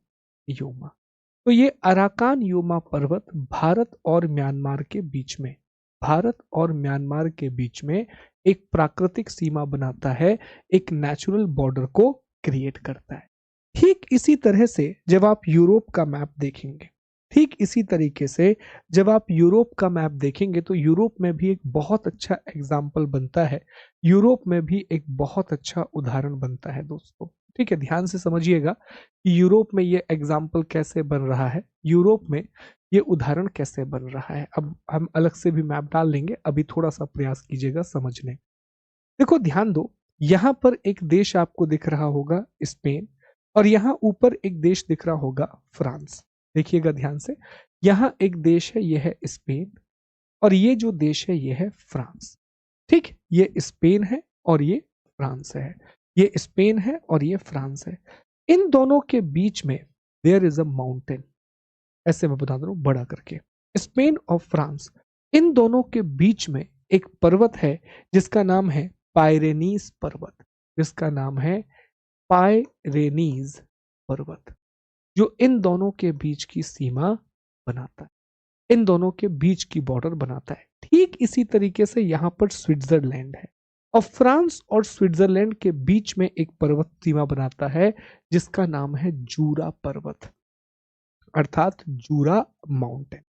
यूमा। तो ये अराकान यूमा पर्वत भारत और म्यांमार के बीच में, भारत और म्यांमार के बीच में एक प्राकृतिक सीमा बनाता है, एक नेचुरल बॉर्डर को क्रिएट करता है। ठीक इसी तरह से जब आप यूरोप का मैप देखेंगे, ठीक इसी तरीके से जब आप यूरोप का मैप देखेंगे तो यूरोप में भी एक बहुत अच्छा एग्जाम्पल बनता है, यूरोप में भी एक बहुत अच्छा उदाहरण बनता है दोस्तों। ठीक है, ध्यान से समझिएगा कि यूरोप में ये एग्जाम्पल कैसे बन रहा है, यूरोप में ये उदाहरण कैसे बन रहा है। अब हम अलग से भी मैप डाल लेंगे, अभी थोड़ा सा प्रयास कीजिएगा समझने। देखो ध्यान दो, यहाँ पर एक देश आपको दिख रहा होगा स्पेन, और यहाँ ऊपर एक देश दिख रहा होगा फ्रांस। देखिएगा ध्यान से, यहाँ एक देश है, यह है स्पेन, और ये जो देश है ये है फ्रांस। ठीक, ये स्पेन है और ये फ्रांस है, ये स्पेन है और ये फ्रांस है। इन दोनों के बीच में देयर इज अ माउंटेन, ऐसे मैं बता दूं बड़ा करके, स्पेन और फ्रांस, इन दोनों के बीच में एक पर्वत है जिसका नाम है पायरेनीज पर्वत, जिसका नाम है पायरेनीज पर्वत, जो इन दोनों के बीच की सीमा बनाता है, इन दोनों के बीच की बॉर्डर बनाता है। ठीक इसी तरीके से यहाँ पर स्विट्जरलैंड है, और फ्रांस और स्विट्जरलैंड के बीच में एक पर्वत सीमा बनाता है जिसका नाम है जूरा पर्वत, अर्थात जूरा माउंटेन।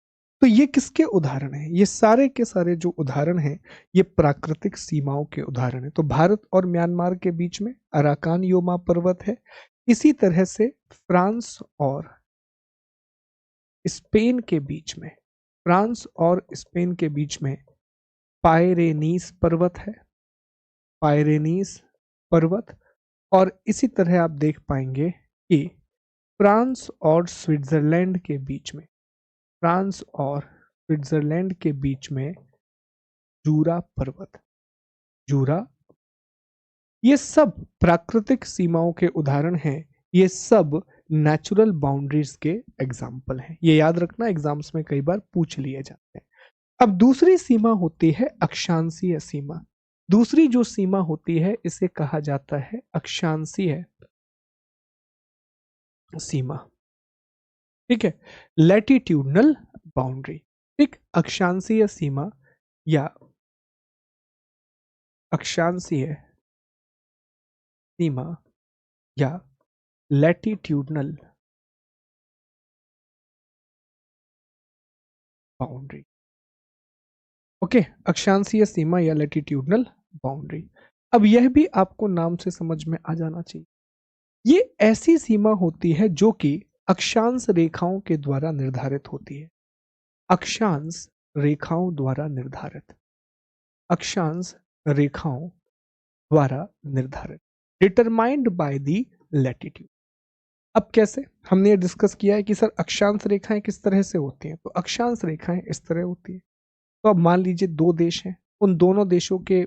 तो ये किसके उदाहरण हैं? ये सारे के सारे जो उदाहरण हैं ये प्राकृतिक सीमाओं के उदाहरण हैं। तो भारत और म्यांमार के बीच में अराकान योमा पर्वत है, इसी तरह से फ्रांस और स्पेन के बीच में, फ्रांस और स्पेन के बीच में पायरेनीस पर्वत है, पायरेनीस पर्वत। और इसी तरह आप देख पाएंगे कि फ्रांस और स्विट्जरलैंड के बीच में, फ्रांस और स्विट्जरलैंड के बीच में जूरा पर्वत, जूरा, ये सब प्राकृतिक सीमाओं के उदाहरण हैं। ये सब नेचुरल बाउंड्रीज के एग्जाम्पल हैं। ये याद रखना, एग्जाम्स में कई बार पूछ लिए जाते हैं। अब दूसरी सीमा होती है अक्षांशीय सीमा। दूसरी जो सीमा होती है इसे कहा जाता है अक्षांशीय सीमा। ठीक है, लैटिट्यूडनल बाउंड्री। ठीक, अक्षांशीय सीमा या अक्षांशीय सीमा या लैटिट्यूडनल बाउंड्री। ओके, अक्षांशीय सीमा या लैटिट्यूडनल बाउंड्री। अब यह भी आपको नाम से समझ में आ जाना चाहिए। ये ऐसी सीमा होती है जो कि अक्षांश रेखाओं के द्वारा निर्धारित होती है। अक्षांश रेखाओं द्वारा निर्धारित, अक्षांश रेखाओं द्वारा निर्धारित, डिटरमाइंड बाय द लैटिट्यूड। अब कैसे, हमने ये डिस्कस किया है कि सर अक्षांश रेखाएं किस तरह से होती हैं। तो अक्षांश रेखाएं इस तरह होती है। तो अब मान लीजिए दो देश हैं, उन दोनों देशों के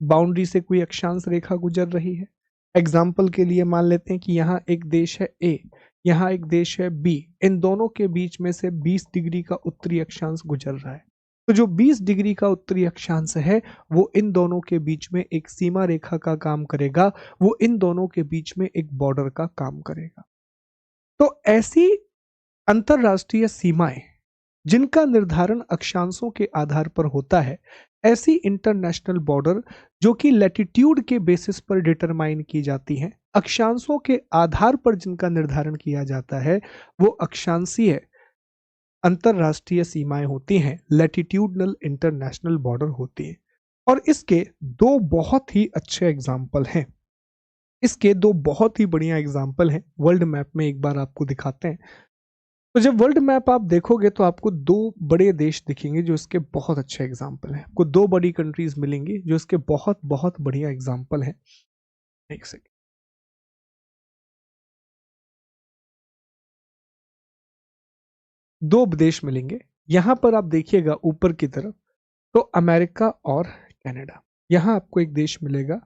बाउंड्री से कोई अक्षांश रेखा गुजर रही है। एग्जाम्पल के लिए मान लेते हैं कि यहाँ एक देश है ए, यहाँ एक देश है बी। इन दोनों के बीच में से 20 डिग्री का उत्तरी अक्षांश गुजर रहा है। तो जो 20 डिग्री का उत्तरी अक्षांश है वो इन दोनों के बीच में एक सीमा रेखा का काम करेगा, वो इन दोनों के बीच में एक बॉर्डर का काम करेगा। तो ऐसी अंतरराष्ट्रीय सीमाएं जिनका निर्धारण अक्षांशों के आधार पर होता है, ऐसी इंटरनेशनल बॉर्डर जो कि लैटिट्यूड के बेसिस पर डिटरमाइन की जाती हैं, अक्षांशों के आधार पर जिनका निर्धारण किया जाता है, वो अक्षांशीय अंतरराष्ट्रीय सीमाएं होती हैं, लैटिट्यूडनल इंटरनेशनल बॉर्डर होती है। और इसके दो बहुत ही अच्छे एग्जाम्पल हैं, इसके दो बहुत ही बढ़िया एग्जाम्पल हैं। वर्ल्ड मैप में एक बार आपको दिखाते हैं। तो जब वर्ल्ड मैप आप देखोगे तो आपको दो बड़े देश दिखेंगे जो इसके बहुत अच्छे एग्जाम्पल हैं। आपको दो बड़ी कंट्रीज मिलेंगी जो इसके बहुत बहुत बढ़िया एग्जाम्पल हैं। एक सेकेंड, दो देश मिलेंगे यहां पर, आप देखिएगा ऊपर की तरफ, तो अमेरिका और कनाडा। यहां आपको एक देश मिलेगा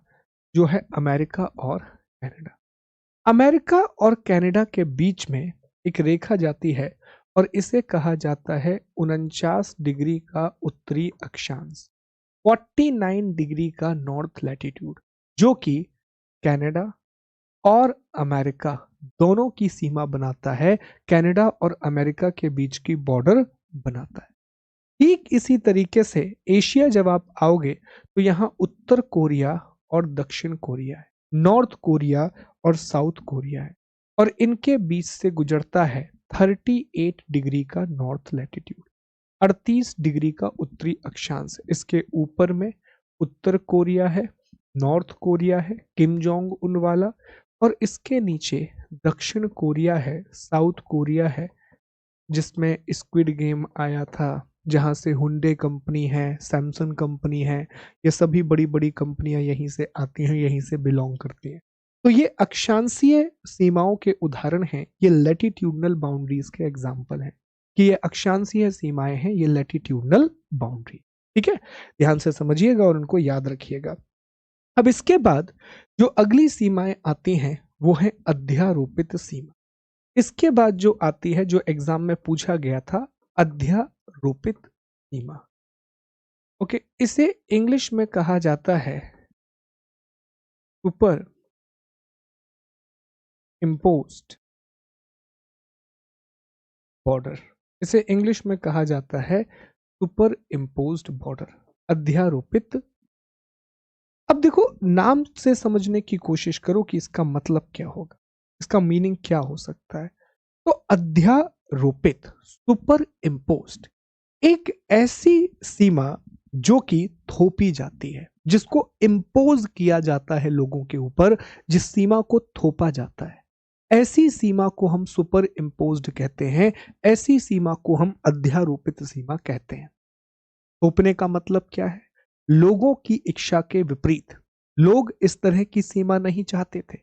जो है अमेरिका और कनाडा। अमेरिका और कनाडा के बीच में एक रेखा जाती है और इसे कहा जाता है 49 डिग्री का उत्तरी अक्षांश, 49 डिग्री का नॉर्थ लैटिट्यूड, जो कि कनाडा और अमेरिका दोनों की सीमा बनाता है, कनाडा और अमेरिका के बीच की बॉर्डर बनाता है। ठीक इसी तरीके से एशिया जब आप आओगे तो यहाँ उत्तर कोरिया और दक्षिण कोरिया है, नॉर्थ कोरिया और साउथ कोरिया है, और इनके बीच से गुजरता है 38 डिग्री का नॉर्थ लैटिट्यूड, 38 डिग्री का उत्तरी अक्षांश। इसके ऊपर में उत्तर कोरिया है, नॉर्थ कोरिया है किम जोंग उन वाला, और इसके नीचे दक्षिण कोरिया है, साउथ कोरिया है, जिसमें स्क्विड गेम आया था, जहां से हुंडे कंपनी है, सैमसंग कंपनी है, ये सभी बड़ी बड़ी कंपनियां यहीं से आती हैं, यहीं से बिलोंग करती हैं। तो ये अक्षांशीय सीमाओं के उदाहरण हैं, ये लैटिट्यूडनल बाउंड्रीज के एग्जाम्पल हैं कि ये अक्षांशीय सीमाएं हैं, ये लैटिट्यूडनल बाउंड्री। ठीक है, ध्यान से समझिएगा और उनको याद रखिएगा। अब इसके बाद जो अगली सीमाएं आती हैं वो है अध्यारोपित सीमा। इसके बाद जो आती है, जो एग्जाम में पूछा गया था, अध्यारोपित सीमा। ओके, इसे इंग्लिश में कहा जाता है सुपर इम्पोज्ड बॉर्डर। इसे इंग्लिश में कहा जाता है सुपर इम्पोज्ड बॉर्डर, अध्यारोपित। अब देखो, नाम से समझने की कोशिश करो कि इसका मतलब क्या होगा, इसका मीनिंग क्या हो सकता है। तो अध्यारोपित, सुपर इम्पोज्ड, एक ऐसी सीमा जो कि थोपी जाती है, जिसको इम्पोज किया जाता है लोगों के ऊपर, जिस सीमा को थोपा जाता है, ऐसी सीमा को हम सुपर इम्पोज्ड कहते हैं। ऐसी सीमा को हम अध्यारोपित सीमा कहते हैं। थोपने का मतलब क्या है? लोगों की इच्छा के विपरीत। लोग इस तरह की सीमा नहीं चाहते थे,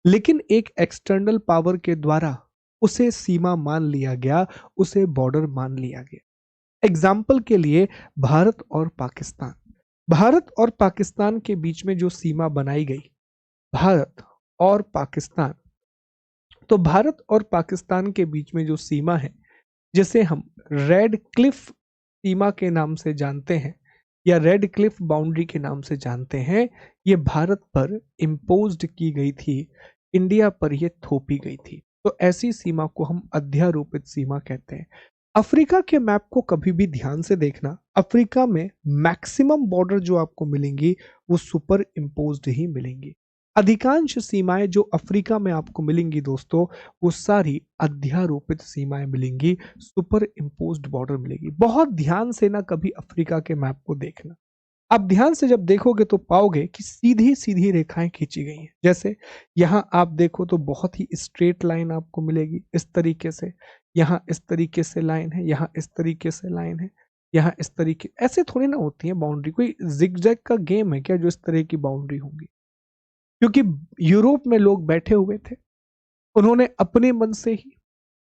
लेकिन एक एक्सटर्नल पावर के द्वारा उसे सीमा मान लिया गया, उसे बॉर्डर मान लिया गया। एग्जाम्पल के लिए भारत और पाकिस्तान, भारत और पाकिस्तान के बीच में जो सीमा बनाई गई, भारत और पाकिस्तान, तो भारत और पाकिस्तान के बीच में जो सीमा है, जिसे हम रेड क्लिफ सीमा के नाम से जानते हैं या रेड क्लिफ बाउंड्री के नाम से जानते हैं, ये भारत पर इम्पोज्ड की गई थी, इंडिया पर ये थोपी गई थी। तो ऐसी सीमा को हम अध्यारोपित सीमा कहते हैं। अफ्रीका के मैप को कभी भी ध्यान से देखना, अफ्रीका में मैक्सिमम बॉर्डर जो आपको मिलेंगी वो सुपर इम्पोज्ड ही मिलेंगी। अधिकांश सीमाएं जो अफ्रीका में आपको मिलेंगी दोस्तों, वो सारी अध्यारोपित सीमाएं मिलेंगी, सुपर इम्पोज्ड बॉर्डर मिलेगी। बहुत ध्यान से ना कभी अफ्रीका के मैप को देखना, आप ध्यान से जब देखोगे तो पाओगे कि सीधी सीधी रेखाएं खींची गई हैं। जैसे यहाँ आप देखो तो बहुत ही स्ट्रेट लाइन आपको मिलेगी इस तरीके से, यहाँ इस तरीके से लाइन है, यहाँ इस तरीके से लाइन है, यहाँ इस तरीके, ऐसे थोड़ी ना होती है बाउंड्री। कोई जिगजैग का गेम है क्या जो इस तरह की बाउंड्री होंगी? क्योंकि यूरोप में लोग बैठे हुए थे, उन्होंने अपने मन से ही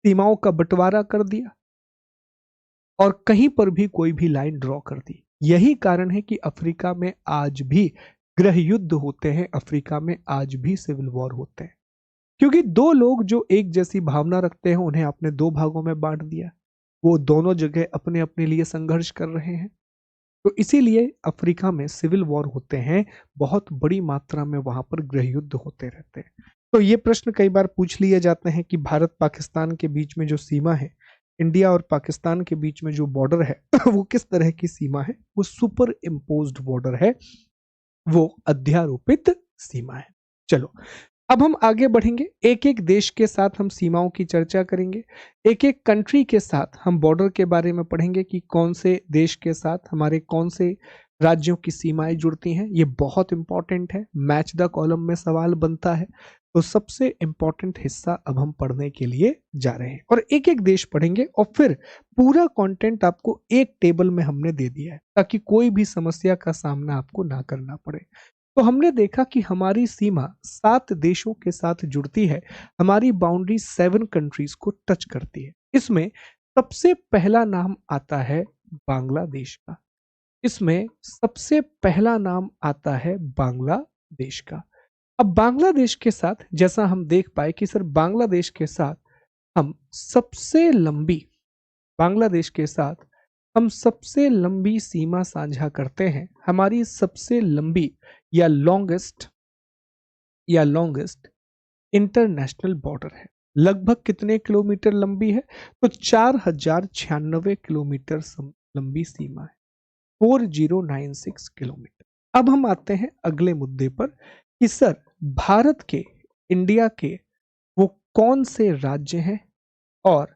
सीमाओं का बंटवारा कर दिया और कहीं पर भी कोई भी लाइन ड्रॉ कर दी। यही कारण है कि अफ्रीका में आज भी गृह युद्ध होते हैं, अफ्रीका में आज भी सिविल वॉर होते हैं, क्योंकि दो लोग जो एक जैसी भावना रखते हैं उन्हें आपने दो भागों में बांट दिया, वो दोनों जगह अपने अपने लिए संघर्ष कर रहे हैं। तो इसीलिए अफ्रीका में सिविल वॉर होते हैं, बहुत बड़ी मात्रा में वहां पर गृह युद्ध होते रहते हैं। तो ये प्रश्न कई बार पूछ लिए जाते हैं कि भारत पाकिस्तान के बीच में जो सीमा है, इंडिया और पाकिस्तान के बीच में जो बॉर्डर है वो किस तरह की सीमा है? वो सुपर इम्पोज्ड बॉर्डर है, वो अध्यारोपित सीमा है। चलो अब हम आगे बढ़ेंगे, एक एक देश के साथ हम सीमाओं की चर्चा करेंगे, एक एक कंट्री के साथ हम बॉर्डर के बारे में पढ़ेंगे कि कौन से देश के साथ हमारे कौन से राज्यों की सीमाएं जुड़ती हैं। ये बहुत इंपॉर्टेंट है, मैच द कॉलम में सवाल बनता है। तो सबसे इंपॉर्टेंट हिस्सा अब हम पढ़ने के लिए जा रहे हैं और एक एक देश पढ़ेंगे और फिर पूरा कंटेंट आपको एक टेबल में हमने दे दिया है ताकि कोई भी समस्या का सामना आपको ना करना पड़े। तो हमने देखा कि हमारी सीमा 7 देशों के साथ जुड़ती है, हमारी बाउंड्री 7 कंट्रीज को टच करती है। इसमें सबसे पहला नाम आता है बांग्लादेश का, इसमें सबसे पहला नाम आता है बांग्लादेश का। अब बांग्लादेश के साथ जैसा हम देख पाए कि सर बांग्लादेश के साथ हम सबसे लंबी, बांग्लादेश के साथ हम सबसे लंबी सीमा साझा करते हैं। हमारी सबसे लंबी या लॉन्गेस्ट इंटरनेशनल बॉर्डर है। लगभग कितने किलोमीटर लंबी है? तो 4096 किलोमीटर लंबी सीमा है, 4096 किलोमीटर। अब हम आते हैं अगले मुद्दे पर कि सर भारत के, इंडिया के वो कौन से राज्य हैं और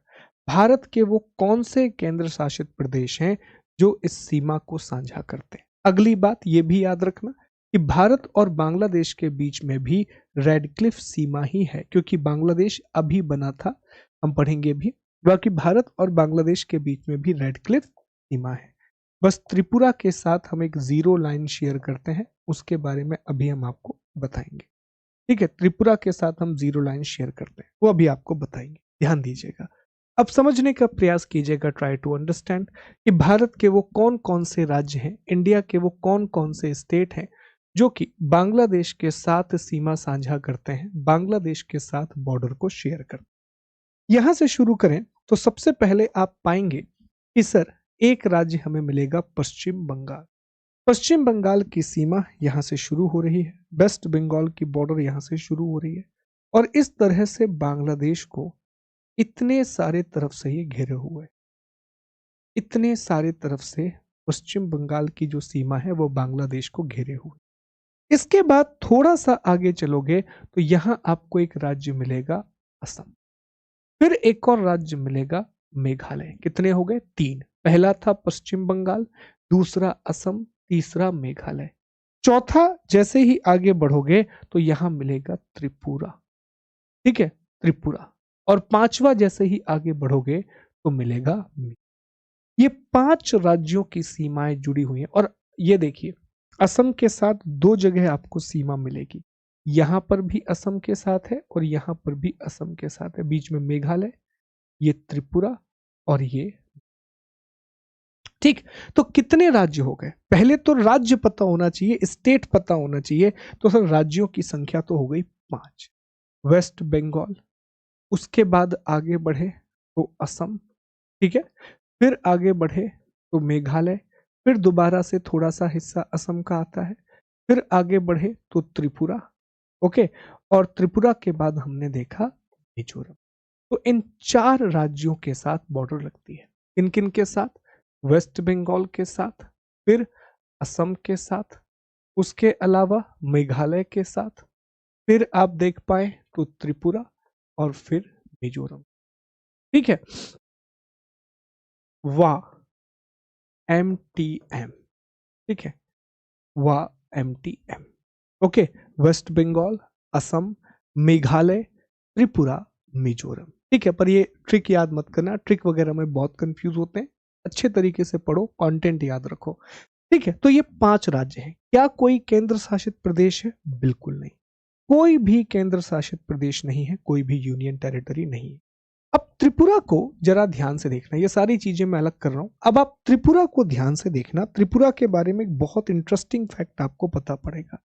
भारत के वो कौन से केंद्र शासित प्रदेश हैं जो इस सीमा को साझा करते हैं। अगली बात ये भी याद रखना कि भारत और बांग्लादेश के बीच में भी रेड क्लिफ सीमा ही है, क्योंकि बांग्लादेश अभी बना था, हम पढ़ेंगे भी। बाकी भारत और बांग्लादेश के बीच में भी रेड क्लिफ सीमा है। बस त्रिपुरा के साथ हम एक जीरो लाइन शेयर करते हैं, उसके बारे में अभी हम आपको बताएंगे। ठीक है, त्रिपुरा के साथ हम जीरो लाइन शेयर करते हैं, वो अभी आपको बताएंगे, ध्यान दीजिएगा। अब समझने का प्रयास कीजिएगा, ट्राई टू अंडरस्टैंड कि भारत के वो कौन कौन से राज्य हैं, इंडिया के वो कौन कौन से स्टेट हैं जो कि बांग्लादेश के साथ सीमा साझा करते हैं, बांग्लादेश के साथ बॉर्डर को शेयर करते हैं। यहां से शुरू करें तो सबसे पहले आप पाएंगे कि सर एक राज्य हमें मिलेगा पश्चिम बंगाल। पश्चिम बंगाल की सीमा यहां से शुरू हो रही है, वेस्ट बंगाल की बॉर्डर यहां से शुरू हो रही है और इस तरह से बांग्लादेश को इतने सारे तरफ से ये घिरे हुए है, इतने सारे तरफ से पश्चिम बंगाल की जो सीमा है वो बांग्लादेश को घेरे हुए। इसके बाद थोड़ा सा आगे चलोगे तो यहां आपको एक राज्य मिलेगा असम, फिर एक और राज्य मिलेगा मेघालय। कितने हो गए? 3। पहला था पश्चिम बंगाल, दूसरा असम, तीसरा मेघालय। चौथा जैसे ही आगे बढ़ोगे तो यहां मिलेगा त्रिपुरा। ठीक है, त्रिपुरा। और पांचवा जैसे ही आगे बढ़ोगे तो मिलेगा ये 5 राज्यों की सीमाएं जुड़ी हुई हैं। और ये देखिए, असम के साथ 2 जगह आपको सीमा मिलेगी, यहां पर भी असम के साथ है और यहां पर भी असम के साथ है, बीच में मेघालय, ये त्रिपुरा और ये। ठीक, तो कितने राज्य हो गए? पहले तो राज्य पता होना चाहिए, स्टेट पता होना चाहिए। तो सर राज्यों की संख्या तो हो गई 5। वेस्ट बंगाल, उसके बाद आगे बढ़े तो असम, ठीक है, फिर आगे बढ़े तो मेघालय, फिर दोबारा से थोड़ा सा हिस्सा असम का आता है, फिर आगे बढ़े तो त्रिपुरा, ओके, और त्रिपुरा के बाद हमने देखा मिजोरम। तो इन 4 राज्यों के साथ बॉर्डर लगती है। किन किन के साथ? वेस्ट बंगाल के साथ, फिर असम के साथ, उसके अलावा मेघालय के साथ, फिर आप देख पाए तो त्रिपुरा और फिर मिजोरम। ठीक है, वाह, MTM, ठीक है, वाह, MTM, ओके, वेस्ट बंगाल, असम, मेघालय, त्रिपुरा, मिजोरम। ठीक है, पर ये ट्रिक याद मत करना, ट्रिक वगैरह में बहुत कंफ्यूज होते हैं। अच्छे तरीके से पढ़ो, कंटेंट याद रखो। ठीक है, तो ये 5 राज्य हैं। क्या कोई केंद्र शासित प्रदेश है? बिल्कुल नहीं, कोई भी केंद्र शासित प्रदेश नहीं है, कोई भी यूनियन टेरिटरी नहीं है। अब त्रिपुरा को जरा ध्यान से देखना, ये सारी चीजें मैं अलग कर रहा हूं, अब आप त्रिपुरा को ध्यान से देखना। त्रिपुरा के बारे में एक बहुत इंटरेस्टिंग फैक्ट आपको पता पड़ेगा।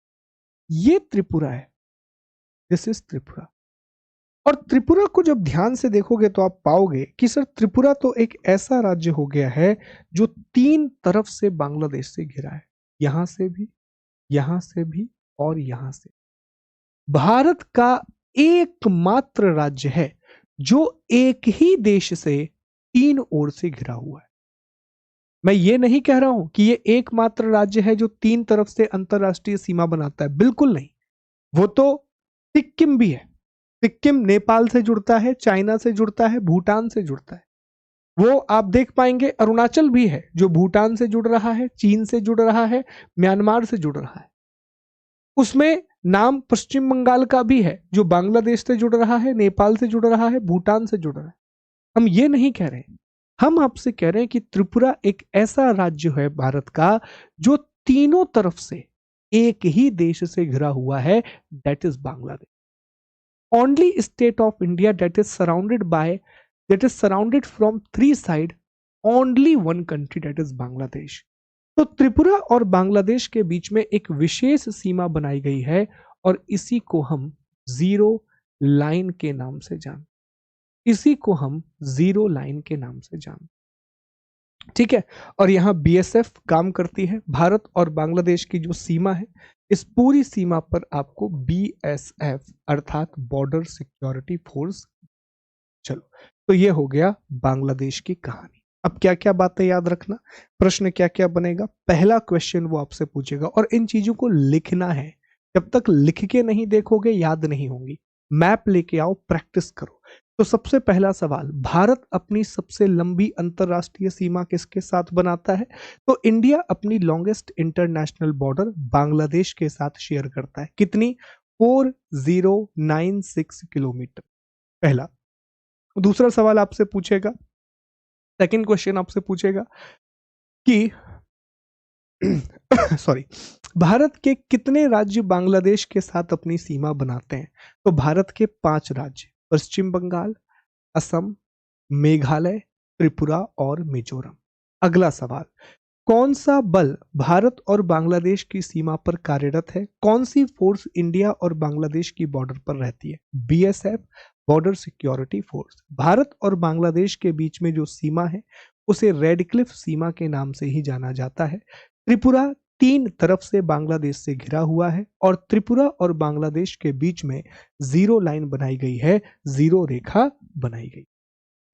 ये त्रिपुरा है, दिस इज त्रिपुरा। और त्रिपुरा को जब ध्यान से देखोगे तो आप पाओगे कि सर त्रिपुरा तो एक ऐसा राज्य हो गया है जो 3 तरफ से बांग्लादेश से घिरा है, यहां से भी, यहां से भी और यहां से। भारत का एकमात्र राज्य है जो एक ही देश से 3 ओर से घिरा हुआ है। मैं ये नहीं कह रहा हूं कि ये एकमात्र राज्य है जो 3 तरफ से अंतरराष्ट्रीय सीमा बनाता है, बिल्कुल नहीं। वो तो सिक्किम भी है, सिक्किम नेपाल से जुड़ता है, चाइना से जुड़ता है, भूटान से जुड़ता है। वो आप देख पाएंगे अरुणाचल भी है जो भूटान से जुड़ रहा है, चीन से जुड़ रहा है, म्यांमार से जुड़ रहा है। उसमें नाम पश्चिम बंगाल का भी है जो बांग्लादेश से जुड़ रहा है, नेपाल से जुड़ रहा है, भूटान से जुड़ रहा है। हम ये नहीं कह रहे, हम आपसे कह रहे हैं कि त्रिपुरा एक ऐसा राज्य है भारत का जो तीनों तरफ से एक ही देश से घिरा हुआ है, that is Bangladesh. Only state of India that is surrounded from 3 side, only one country, that is Bangladesh. तो त्रिपुरा और बांग्लादेश के बीच में एक विशेष सीमा बनाई गई है और इसी को हम जीरो लाइन के नाम से जान, इसी को हम जीरो लाइन के नाम से जान, ठीक है। और यहाँ BSF काम करती है। भारत और बांग्लादेश की जो सीमा है, इस पूरी सीमा पर आपको BSF अर्थात बॉर्डर सिक्योरिटी फोर्स। चलो, तो ये हो गया बांग्लादेश की कहानी। अब क्या क्या बातें याद रखना, प्रश्न क्या क्या बनेगा। पहला क्वेश्चन वो आपसे पूछेगा और इन चीजों को लिखना है, जब तक लिख के नहीं देखोगे याद नहीं होंगी। मैप लेके आओ, प्रैक्टिस करो। तो सबसे पहला सवाल, भारत अपनी सबसे लंबी अंतरराष्ट्रीय सीमा किसके साथ बनाता है? तो इंडिया अपनी लॉन्गेस्ट इंटरनेशनल बॉर्डर बांग्लादेश के साथ शेयर करता है। कितनी? 4096 किलोमीटर, पहला। दूसरा सवाल आपसे पूछेगा, सेकंड क्वेश्चन आपसे पूछेगा कि सॉरी, भारत के कितने राज्य बांग्लादेश के साथ अपनी सीमा बनाते हैं? तो भारत के 5 राज्य, पश्चिम बंगाल, असम, मेघालय, त्रिपुरा और मिजोरम। अगला सवाल, कौन सा बल भारत और बांग्लादेश की सीमा पर कार्यरत है? कौन सी फोर्स इंडिया और बांग्लादेश की बॉर्डर पर रहती है? BSF, border security force. Bharat और बांग्लादेश के बीच में जो सीमा है उसे रेड क्लिफ सीमा के नाम से ही जाना जाता है। त्रिपुरा 3 तरफ से बांग्लादेश से घिरा हुआ है और त्रिपुरा और बांग्लादेश के बीच में जीरो लाइन बनाई गई है, जीरो रेखा बनाई गई।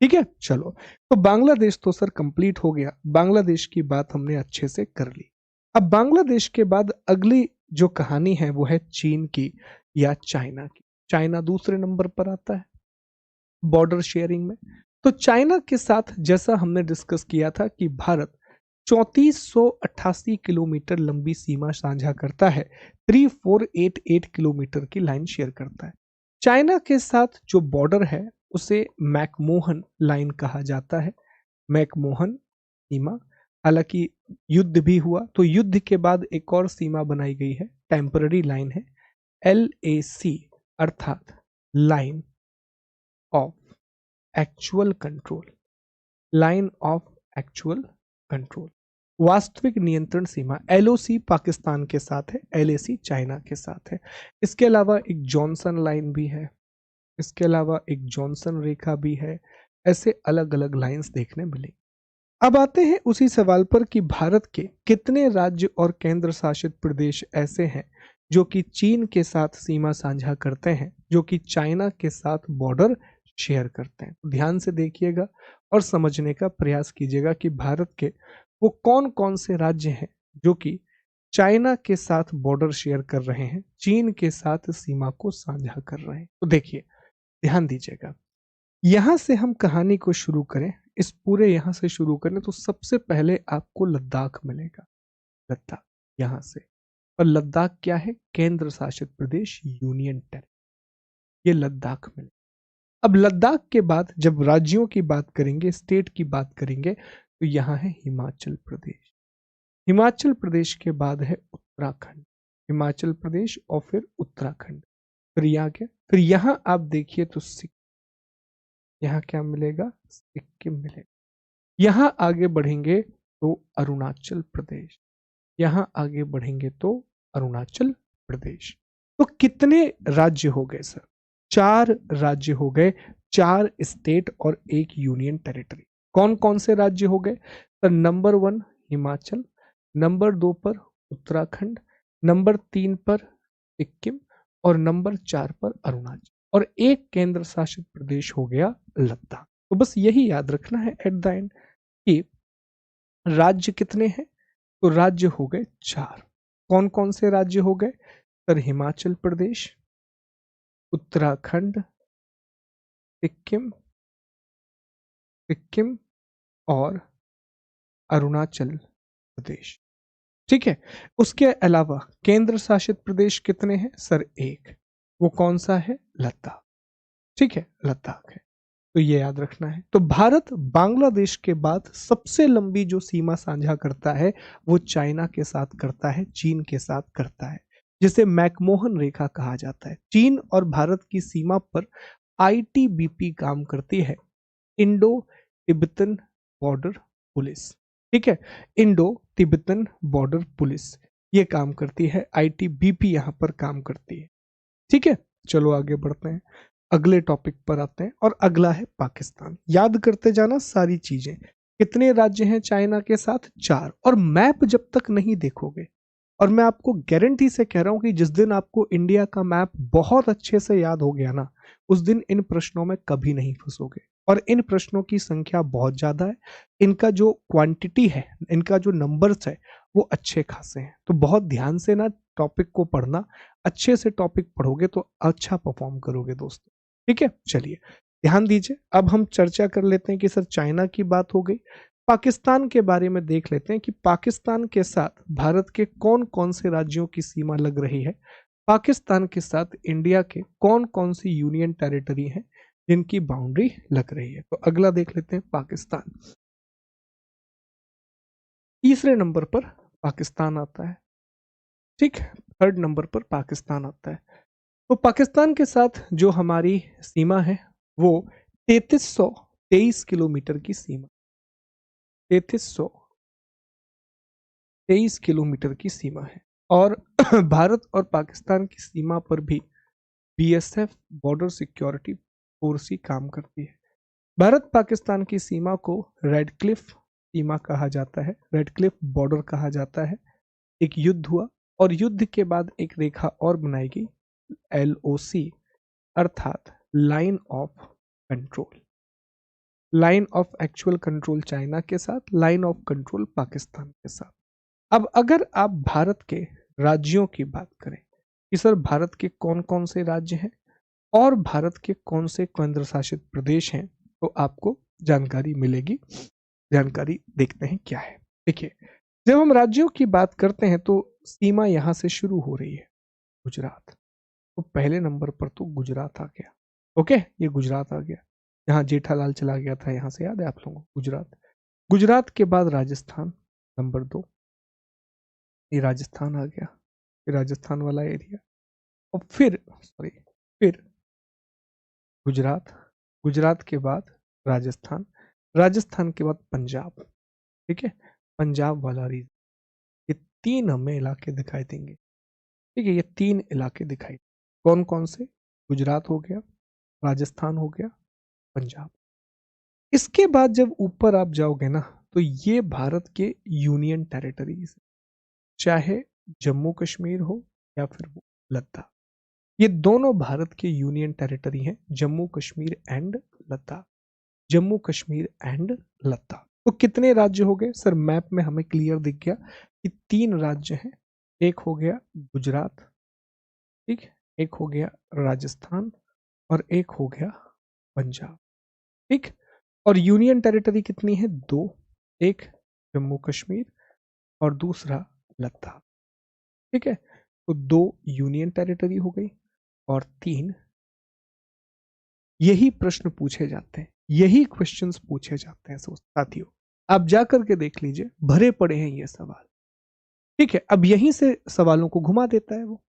ठीक है, चलो, तो बांग्लादेश तो सर कंप्लीट हो गया, बांग्लादेश की बात हमने अच्छे से कर ली। अब बांग्लादेश के बाद अगली जो कहानी है वो है चीन की या चाइना की। चाइना दूसरे नंबर पर आता है बॉर्डर शेयरिंग में। तो चाइना के साथ जैसा हमने डिस्कस किया था कि भारत 3488 किलोमीटर लंबी सीमा साझा करता है, 3488 किलोमीटर की लाइन शेयर करता है। चाइना के साथ जो बॉर्डर है उसे मैकमोहन लाइन कहा जाता है, मैकमोहन सीमा। हालांकि युद्ध भी हुआ, तो युद्ध के बाद एक और सीमा बनाई गई है, टेम्पररी लाइन है LAC अर्थात line of actual control, line of actual control, वास्तविक नियंत्रण सीमा। LOC पाकिस्तान के साथ है, LAC चाइना के साथ है। इसके अलावा एक जॉनसन लाइन भी है, इसके अलावा एक जॉनसन रेखा भी है। ऐसे अलग अलग लाइंस देखने मिलेंगी। अब आते हैं उसी सवाल पर कि भारत के कितने राज्य और केंद्र शासित प्रदेश ऐसे हैं जो कि चीन के साथ सीमा साझा करते हैं, जो कि चाइना के साथ बॉर्डर शेयर करते हैं। ध्यान से देखिएगा और समझने का प्रयास कीजिएगा कि भारत के वो कौन कौन से राज्य हैं जो कि चाइना के साथ बॉर्डर शेयर कर रहे हैं, चीन के साथ सीमा को साझा कर रहे हैं। तो देखिए, ध्यान दीजिएगा, यहां से हम कहानी को शुरू करें, इस पूरे यहां से शुरू करें तो सबसे पहले आपको लद्दाख मिलेगा। लद्दाख यहां से, और लद्दाख क्या है? केंद्र शासित प्रदेश, यूनियन टेरिटरी, ये लद्दाख मिलेगा। अब लद्दाख के बाद जब राज्यों की बात करेंगे, स्टेट की बात करेंगे, तो यहां है हिमाचल प्रदेश। हिमाचल प्रदेश के बाद है उत्तराखंड, हिमाचल प्रदेश और फिर उत्तराखंड। फिर यहाँ क्या? फिर यहां आप देखिए तो यहाँ क्या मिलेगा? सिक्किम मिलेगा। यहां आगे बढ़ेंगे तो अरुणाचल प्रदेश, यहां आगे बढ़ेंगे तो अरुणाचल प्रदेश। तो कितने राज्य हो गए सर? 4 राज्य हो गए, 4 स्टेट और एक यूनियन टेरिटरी। कौन कौन से राज्य हो गए? तो नंबर 1 हिमाचल, नंबर 2 पर उत्तराखंड, नंबर 3 पर सिक्किम और नंबर 4 पर अरुणाचल, और एक केंद्र शासित प्रदेश हो गया लद्दाख। तो बस यही याद रखना है एट द एंड कि राज्य कितने हैं। तो राज्य हो गए 4। कौन कौन से राज्य हो गए सर? हिमाचल प्रदेश, उत्तराखंड, सिक्किम, सिक्किम और अरुणाचल प्रदेश। ठीक है। उसके अलावा केंद्र शासित प्रदेश कितने हैं सर? एक। वो कौन सा है? लद्दाख। ठीक है, लद्दाख है। तो ये याद रखना है। तो भारत बांग्लादेश के बाद सबसे लंबी जो सीमा साझा करता है वो चाइना के साथ करता है, चीन के साथ करता है, जिसे मैकमोहन रेखा कहा जाता है। चीन और भारत की सीमा पर ITBP काम करती है, इंडो तिब्बतन बॉर्डर पुलिस। ठीक है, इंडो तिब्बतन बॉर्डर पुलिस ये काम करती है, ITBP यहां पर काम करती है। ठीक है, चलो आगे बढ़ते हैं, अगले टॉपिक पर आते हैं, और अगला है पाकिस्तान। याद करते जाना सारी चीजें। कितने राज्य हैं चाइना के साथ? 4। और मैप जब तक नहीं देखोगे, और मैं आपको गारंटी से कह रहा हूं कि जिस दिन आपको इंडिया का मैप बहुत अच्छे से याद हो गया ना, उस दिन इन प्रश्नों में कभी नहीं फंसोगे। और इन प्रश्नों की संख्या बहुत ज्यादा है, इनका जो क्वांटिटी है, इनका जो नंबर्स है वो अच्छे खासे हैं। तो बहुत ध्यान से ना टॉपिक को पढ़ना, अच्छे से टॉपिक पढ़ोगे तो अच्छा परफॉर्म करोगे दोस्तों। ठीक है, चलिए ध्यान दीजिए। अब हम चर्चा कर लेते हैं कि सर चाइना की बात हो गई, पाकिस्तान के बारे में देख लेते हैं कि पाकिस्तान के साथ भारत के कौन कौन से राज्यों की सीमा लग रही है, पाकिस्तान के साथ इंडिया के कौन कौन सी यूनियन टेरिटरी हैं जिनकी बाउंड्री लग रही है। तो अगला देख लेते हैं पाकिस्तान। तीसरे नंबर पर पाकिस्तान आता है। ठीक, थर्ड नंबर पर पाकिस्तान आता है। तो पाकिस्तान के साथ जो हमारी सीमा है वो 3323 किलोमीटर की सीमा, 3323 किलोमीटर की सीमा है। और भारत और पाकिस्तान की सीमा पर भी BSF बॉर्डर सिक्योरिटी फोर्स ही काम करती है। भारत पाकिस्तान की सीमा को रेड क्लिफ सीमा कहा जाता है, रेड क्लिफ बॉर्डर कहा जाता है। एक युद्ध हुआ और युद्ध के बाद एक रेखा और बनाई गई, LOC अर्थात line of control, line of actual control China के साथ, लाइन ऑफ कंट्रोल पाकिस्तान के साथ। अब अगर आप भारत के राज्यों की बात करें कि सर भारत के कौन कौन से राज्य हैं और भारत के कौन से केंद्र शासित प्रदेश हैं, तो आपको जानकारी मिलेगी। जानकारी देखते हैं क्या है। देखिए, जब हम राज्यों की बात करते हैं तो सीमा यहां से शुरू हो रही है, गुजरात। तो पहले नंबर पर तो गुजरात आ गया। ओके, ये गुजरात आ गया, यहाँ जेठालाल चला गया था, यहाँ से याद है आप लोगों को? गुजरात। गुजरात के बाद राजस्थान नंबर 2, ये राजस्थान आ गया, ये राजस्थान वाला एरिया। और फिर गुजरात, गुजरात के बाद राजस्थान, राजस्थान के बाद पंजाब। ठीक है, पंजाब वाला रीजन। ये 3 हमें इलाके दिखाई देंगे। ठीक है, ये 3 इलाके दिखाई। कौन कौन से? गुजरात हो गया, राजस्थान हो गया, पंजाब। इसके बाद जब ऊपर आप जाओगे ना, तो ये भारत के यूनियन टेरिटरीज, चाहे जम्मू कश्मीर हो या फिर वो लद्दाख, ये दोनों भारत के यूनियन टेरिटरी हैं, जम्मू कश्मीर एंड लद्दाख, जम्मू कश्मीर एंड लद्दाख। तो कितने राज्य हो गए सर? मैप में हमें क्लियर दिख गया कि 3 राज्य हैं। एक हो गया गुजरात, ठीक, एक हो गया राजस्थान और एक हो गया पंजाब। ठीक, और यूनियन टेरिटरी कितनी है? 2, एक जम्मू कश्मीर और दूसरा लद्दाख। ठीक है, तो 2 यूनियन टेरिटरी हो गई और 3, यही प्रश्न पूछे जाते हैं, यही क्वेश्चंस पूछे जाते हैं साथियों। आप जाकर के देख लीजिए, भरे पड़े हैं ये सवाल। ठीक है, अब यहीं से सवालों को घुमा देता है वो।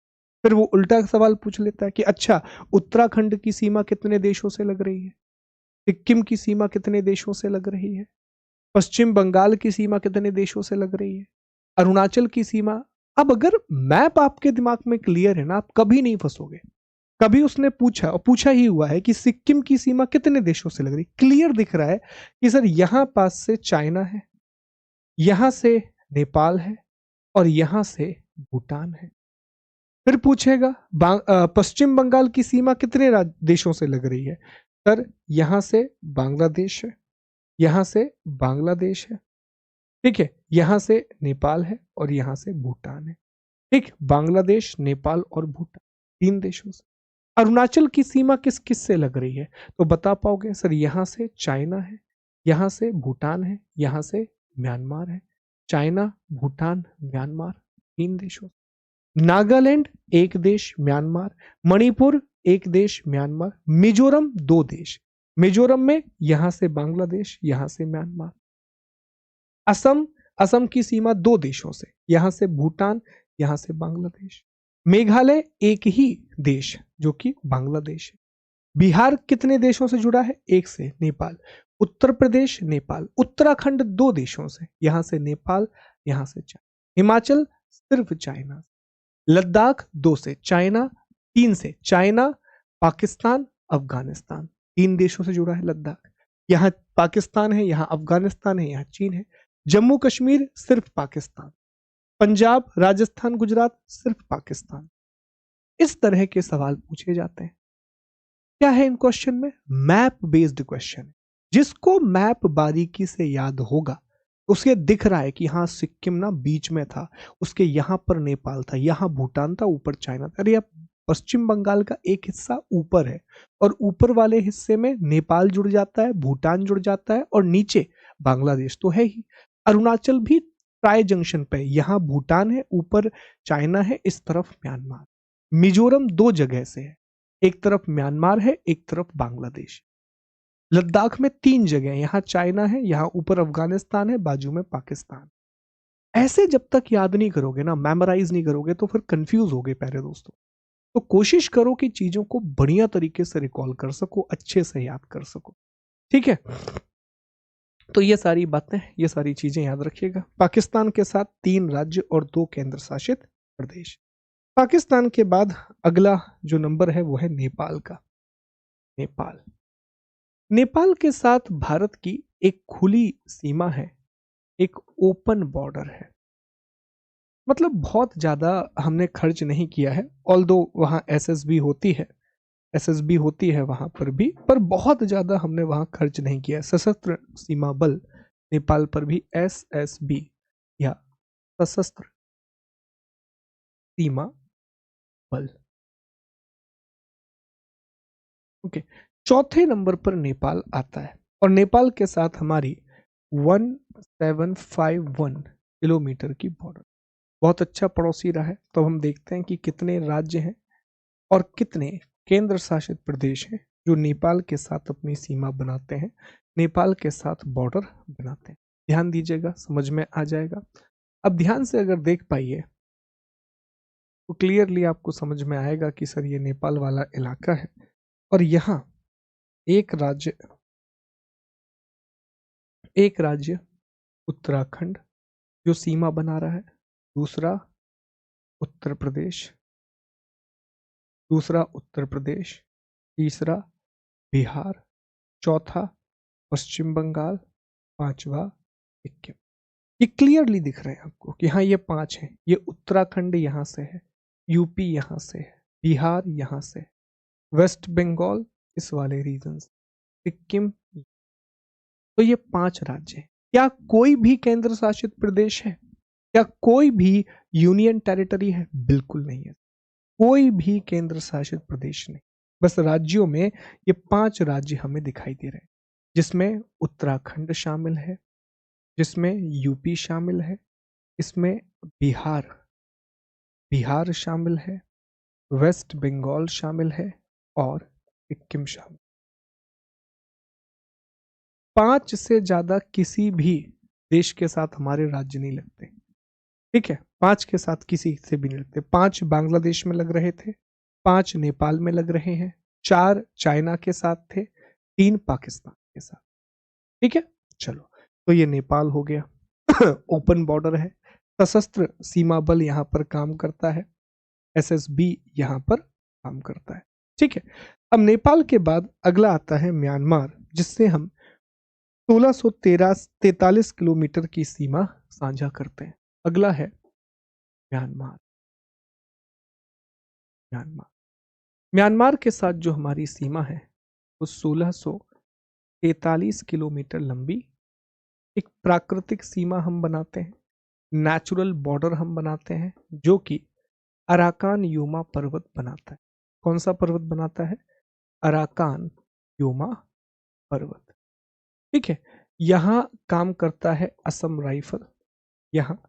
फिर वो उल्टा सवाल पूछ लेता है कि अच्छा, उत्तराखंड की सीमा कितने देशों से लग रही है? सिक्किम की सीमा कितने देशों से लग रही है? पश्चिम बंगाल की सीमा कितने देशों से लग रही है? अरुणाचल की सीमा। अब अगर मैप आपके दिमाग में क्लियर है ना, आप कभी नहीं फंसोगे। कभी उसने पूछा, और पूछा ही हुआ है कि सिक्किम की सीमा कितने देशों से लग रही, क्लियर दिख रहा है कि सर यहां पास से चाइना है, यहां से नेपाल है और यहां से भूटान है। फिर पूछेगा पश्चिम बंगाल की सीमा कितने देशों से लग रही है? सर यहां से बांग्लादेश है, यहां से बांग्लादेश है, ठीक है, यहां से नेपाल है और यहां से भूटान है। ठीक, बांग्लादेश, नेपाल और भूटान, 3 देशों से। अरुणाचल की सीमा किस किस से लग रही है? तो बता पाओगे सर, यहां से चाइना है, यहां से भूटान है, यहां से म्यांमार है। चाइना, भूटान, म्यांमार, 3 देशों। नागालैंड 1 देश, म्यांमार। मणिपुर 1 देश, म्यांमार। मिजोरम 2 देश, मिजोरम में यहां से बांग्लादेश, यहां से म्यांमार। असम, असम की सीमा 2 देशों से, यहां से भूटान, यहां से बांग्लादेश। मेघालय 1 ही देश, जो कि बांग्लादेश है। बिहार कितने देशों से जुड़ा है? 1 से, नेपाल। उत्तर प्रदेश, नेपाल। उत्तराखंड 2 देशों से, यहां से नेपाल, यहां से चाइना। हिमाचल सिर्फ चाइना। लद्दाख 2 से, चाइना। 3 से, चाइना, पाकिस्तान, अफगानिस्तान, 3 देशों से जुड़ा है लद्दाख। यहां पाकिस्तान है, यहां अफगानिस्तान है, यहां चीन है। जम्मू कश्मीर सिर्फ पाकिस्तान। पंजाब, राजस्थान, गुजरात सिर्फ पाकिस्तान। इस तरह के सवाल पूछे जाते हैं। क्या है इन क्वेश्चन में? Map based question. जिसको मैप बारीकी से याद होगा, उसे दिख रहा है कि हाँ सिक्किम ना बीच में था, उसके यहां पर नेपाल था, यहां भूटान था, ऊपर चाइना था। अरे अब पश्चिम बंगाल का एक हिस्सा ऊपर है और ऊपर वाले हिस्से में नेपाल जुड़ जाता है, भूटान जुड़ जाता है और नीचे बांग्लादेश तो है ही। अरुणाचल भी ट्राई जंक्शन पे, यहां भूटान है, ऊपर चाइना है, इस तरफ म्यांमार। मिजोरम 2 जगह से है, एक तरफ म्यांमार है, एक तरफ बांग्लादेश। लद्दाख में 3 जगह, यहां चाइना है, यहां ऊपर अफगानिस्तान है, बाजू में पाकिस्तान। ऐसे जब तक याद नहीं करोगे ना, मेमोराइज नहीं करोगे, तो फिर कंफ्यूज होगे प्यारे दोस्तों। तो कोशिश करो कि चीजों को बढ़िया तरीके से रिकॉल कर सको, अच्छे से याद कर सको। ठीक है, तो ये सारी बातें, ये सारी चीजें याद रखिएगा। पाकिस्तान के साथ 3 राज्य और 2 केंद्र शासित प्रदेश। पाकिस्तान के बाद अगला जो नंबर है वो है नेपाल का। नेपाल, नेपाल के साथ भारत की एक खुली सीमा है, एक ओपन बॉर्डर है। मतलब बहुत ज्यादा हमने खर्च नहीं किया है, ऑल्दो वहां एसएसबी होती है, एसएसबी होती है वहां पर भी, पर बहुत ज्यादा हमने वहां खर्च नहीं किया है। सशस्त्र सीमा बल नेपाल पर भी एसएसबी या सशस्त्र सीमा बल। ओके, चौथे नंबर पर नेपाल आता है और नेपाल के साथ हमारी 1751 किलोमीटर की बॉर्डर। बहुत अच्छा पड़ोसी रहा है। तो हम देखते हैं कि कितने राज्य हैं और कितने केंद्र शासित प्रदेश हैं जो नेपाल के साथ अपनी सीमा बनाते हैं, नेपाल के साथ बॉर्डर बनाते हैं। ध्यान दीजिएगा, समझ में आ जाएगा। अब ध्यान से अगर देख पाइए तो क्लियरली आपको समझ में आएगा कि सर ये नेपाल वाला इलाका है। और यहाँ एक राज्य उत्तराखंड जो सीमा बना रहा है, दूसरा उत्तर प्रदेश, तीसरा बिहार, चौथा पश्चिम बंगाल, पांचवा सिक्किम। ये क्लियरली दिख रहे हैं आपको कि हाँ ये 5 हैं। ये उत्तराखंड यहाँ से है, यूपी यहाँ से है, बिहार यहाँ से है, वेस्ट बंगाल इस वाले रीजन से, सिक्किम। तो ये 5 राज्य हैं। क्या कोई भी केंद्र शासित प्रदेश है? क्या कोई भी यूनियन टेरिटरी है? बिल्कुल नहीं है। कोई भी केंद्र शासित प्रदेश नहीं। बस राज्यों में ये 5 राज्य हमें दिखाई दे रहे हैं, जिसमें उत्तराखंड शामिल है, जिसमें यूपी शामिल है, इसमें बिहार शामिल है, वेस्ट बंगाल शामिल है और सिक्किम शामिल। 5 से ज्यादा किसी भी देश के साथ हमारे राज्य नहीं लगते। ठीक है, 5 के साथ किसी से भी नहीं लगते। 5 बांग्लादेश में लग रहे थे, 5 नेपाल में लग रहे हैं, 4 चाइना के साथ थे, 3 पाकिस्तान के साथ। ठीक है, चलो तो ये नेपाल हो गया। ओपन बॉर्डर है, सशस्त्र सीमा बल यहाँ पर काम करता है, एसएसबी यहाँ पर काम करता है। ठीक है, अब नेपाल के बाद अगला आता है म्यांमार, जिससे हम 1643 किलोमीटर की सीमा साझा करते हैं। अगला है म्यांमार। म्यांमार के साथ जो हमारी सीमा है वो 1643 किलोमीटर लंबी एक प्राकृतिक सीमा हम बनाते हैं, नेचुरल बॉर्डर हम बनाते हैं, जो कि अराकान योमा पर्वत बनाता है। कौन सा पर्वत बनाता है? अराकान योमा पर्वत। ठीक है, यहाँ काम करता है असम राइफल। यहाँ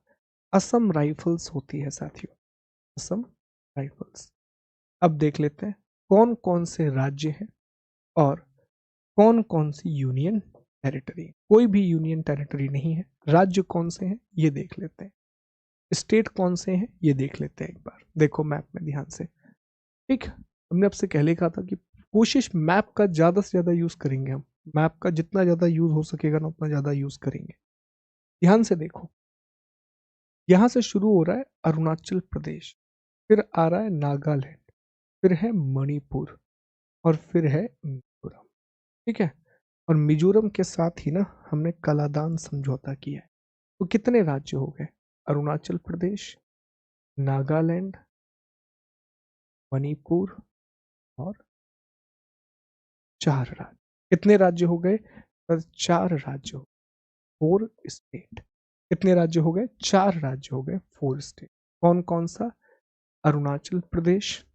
असम राइफल्स होती है साथियों, असम राइफल्स। अब देख लेते हैं कौन कौन से राज्य हैं और कौन कौन सी यूनियन टेरिटरी। कोई भी यूनियन टेरिटरी नहीं है। राज्य कौन से हैं ये देख लेते हैं, स्टेट कौन से हैं ये देख लेते हैं। एक बार देखो मैप में ध्यान से। ठीक, हमने आपसे कह लिखा था कि कोशिश मैप का ज्यादा से ज्यादा यूज करेंगे हम। मैप का जितना ज्यादा यूज हो सकेगा ना उतना ज्यादा यूज करेंगे। ध्यान से देखो, यहां से शुरू हो रहा है अरुणाचल प्रदेश, फिर आ रहा है नागालैंड, फिर है मणिपुर और फिर है मिजोरम। ठीक है, और मिजोरम के साथ ही ना हमने कलादान समझौता किया है। तो कितने राज्य हो गए? अरुणाचल प्रदेश, नागालैंड, मणिपुर और 4 राज्य। कितने राज्य हो गए? 4 राज्य हो, 4 स्टेट। कितने राज्य हो गए? 4 राज्य हो गए, 4 स्टेट। कौन कौन सा? अरुणाचल प्रदेश,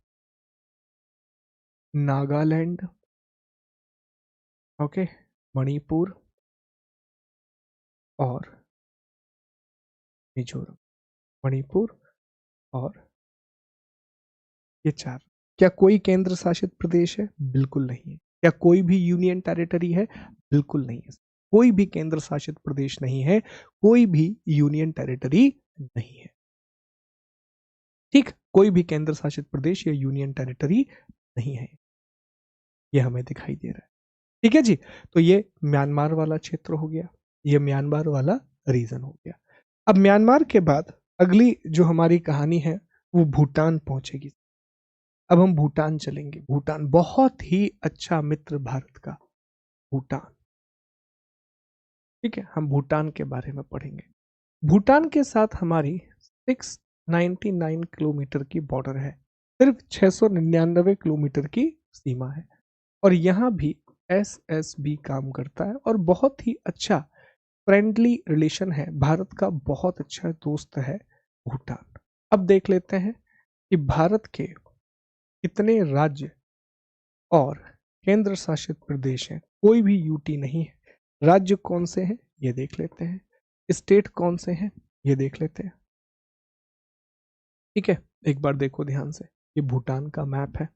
नागालैंड, ओके, मणिपुर और मिजोरम। मणिपुर और ये 4। क्या कोई केंद्र शासित प्रदेश है? बिल्कुल नहीं है। क्या कोई भी यूनियन टेरिटरी है? बिल्कुल नहीं है। कोई भी केंद्र शासित प्रदेश नहीं है, कोई भी यूनियन टेरिटरी नहीं है। ठीक, कोई भी केंद्र शासित प्रदेश या यूनियन टेरिटरी नहीं है, ये हमें दिखाई दे रहा है। ठीक है जी, तो ये म्यांमार वाला क्षेत्र हो गया, ये म्यांमार वाला रीजन हो गया। अब म्यांमार के बाद अगली जो हमारी कहानी है वो भूटान पहुंचेगी। अब हम भूटान चलेंगे। भूटान बहुत ही अच्छा मित्र भारत का, भूटान। ठीक है, हम भूटान के बारे में पढ़ेंगे। भूटान के साथ हमारी 699 किलोमीटर की बॉर्डर है, सिर्फ 699 किलोमीटर की सीमा है। और यहाँ भी एसएसबी काम करता है और बहुत ही अच्छा फ्रेंडली रिलेशन है। भारत का बहुत अच्छा दोस्त है भूटान। अब देख लेते हैं कि भारत के कितने राज्य और केंद्र शासित प्रदेश हैं। कोई भी यूटी नहीं है। राज्य कौन से हैं ये देख लेते हैं, स्टेट कौन से हैं ये देख लेते हैं। ठीक है, एक बार देखो ध्यान से, ये भूटान का मैप है।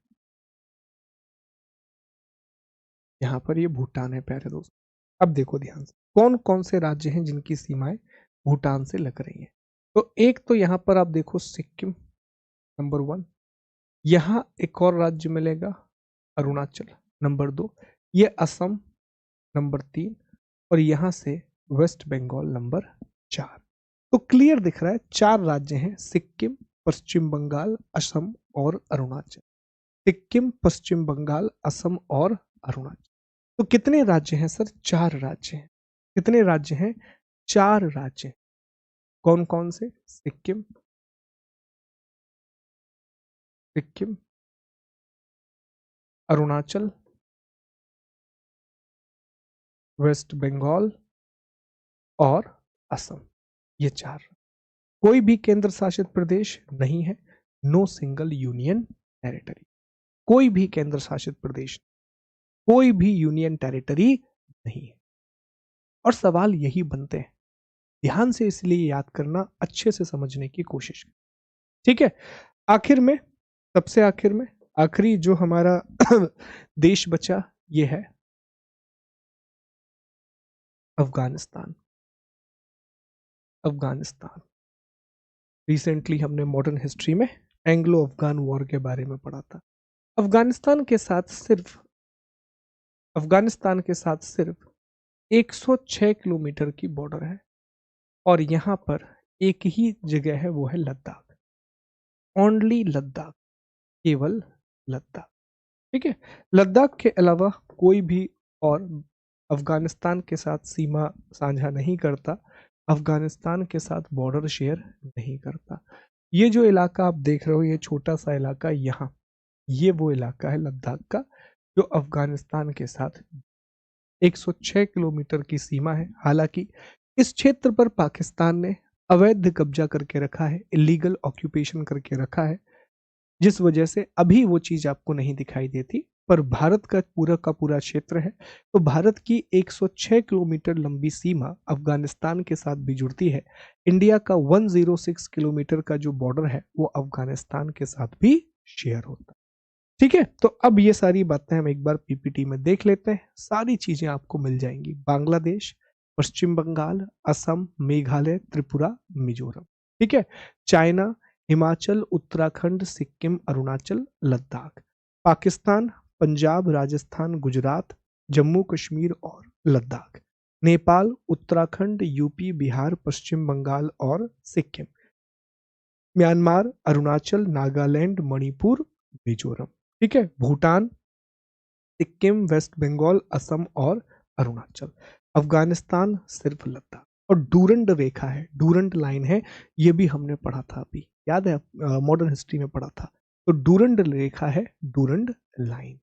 यहाँ पर ये भूटान है प्यारे दोस्त। अब देखो ध्यान से कौन कौन से राज्य हैं जिनकी सीमाएं भूटान से लग रही हैं। तो एक तो यहाँ पर आप देखो सिक्किम, नंबर 1। यहाँ एक और राज्य मिलेगा, अरुणाचल, नंबर 2। ये असम, नंबर 3। और यहाँ से वेस्ट बंगाल, नंबर 4। तो क्लियर दिख रहा है 4 राज्य हैं, सिक्किम, पश्चिम बंगाल, असम और अरुणाचल। सिक्किम, पश्चिम बंगाल, असम और अरुणाचल। तो कितने राज्य हैं सर? 4 राज्य हैं। कितने राज्य हैं? 4 राज्य। कौन कौन से? सिक्किम, सिक्किम, अरुणाचल, वेस्ट बंगाल और असम। ये 4। कोई भी केंद्र शासित प्रदेश नहीं है। No single union territory. कोई भी केंद्र शासित प्रदेश, कोई भी यूनियन टेरिटरी नहीं है। और सवाल यही बनते हैं, ध्यान से इसलिए याद करना, अच्छे से समझने की कोशिश करें। ठीक है। आखिर में, सबसे आखिर में, आखिरी जो हमारा देश बचा, ये है अफगानिस्तान। अफगानिस्तान। रिसेंटली हमने मॉडर्न हिस्ट्री में एंग्लो अफगान वॉर के बारे में पढ़ा था। अफगानिस्तान के साथ सिर्फ, अफगानिस्तान के साथ सिर्फ 106 किलोमीटर की बॉर्डर है। और यहां पर एक ही जगह है, वो है लद्दाख। ओनली लद्दाख, केवल लद्दाख। ठीक है। लद्दाख के अलावा कोई भी और अफगानिस्तान के साथ सीमा साझा नहीं करता, अफगानिस्तान के साथ बॉर्डर शेयर नहीं करता। ये जो इलाका आप देख रहे हो, ये छोटा सा इलाका यहाँ, ये वो इलाका है लद्दाख का, जो अफगानिस्तान के साथ 106 किलोमीटर की सीमा है। हालांकि इस क्षेत्र पर पाकिस्तान ने अवैध कब्जा करके रखा है, इलीगल ऑक्यूपेशन करके रखा है, जिस वजह से अभी वो चीज आपको नहीं दिखाई देती। पर भारत का पूरा क्षेत्र है। तो भारत की 106 किलोमीटर लंबी सीमा अफगानिस्तान के साथ भी जुड़ती है। इंडिया का 106 किलोमीटर का जो बॉर्डर है, वो अफगानिस्तान के साथ भी शेयर होता है। ठीक है। तो अब ये सारी बातें हम एक बार पीपीटी में देख लेते हैं, सारी चीजें आपको मिल जाएंगी। बांग्लादेश, पश्चिम बंगाल, असम, मेघालय, त्रिपुरा, मिजोरम। ठीक है। चाइना, हिमाचल, उत्तराखंड, सिक्किम, अरुणाचल, लद्दाख। पाकिस्तान, पंजाब, राजस्थान, गुजरात, जम्मू कश्मीर और लद्दाख। नेपाल, उत्तराखंड, यूपी, बिहार, पश्चिम बंगाल और सिक्किम। म्यांमार, अरुणाचल, नागालैंड, मणिपुर, मिजोरम। ठीक है। भूटान, सिक्किम, वेस्ट बंगाल, असम और अरुणाचल। अफगानिस्तान सिर्फ लद्दाख। और डूरंड रेखा है, डूरंड लाइन है, ये भी हमने पढ़ा था, अभी याद है, मॉडर्न हिस्ट्री में पढ़ा था। तो डूरंड रेखा है, डूरंड लाइन।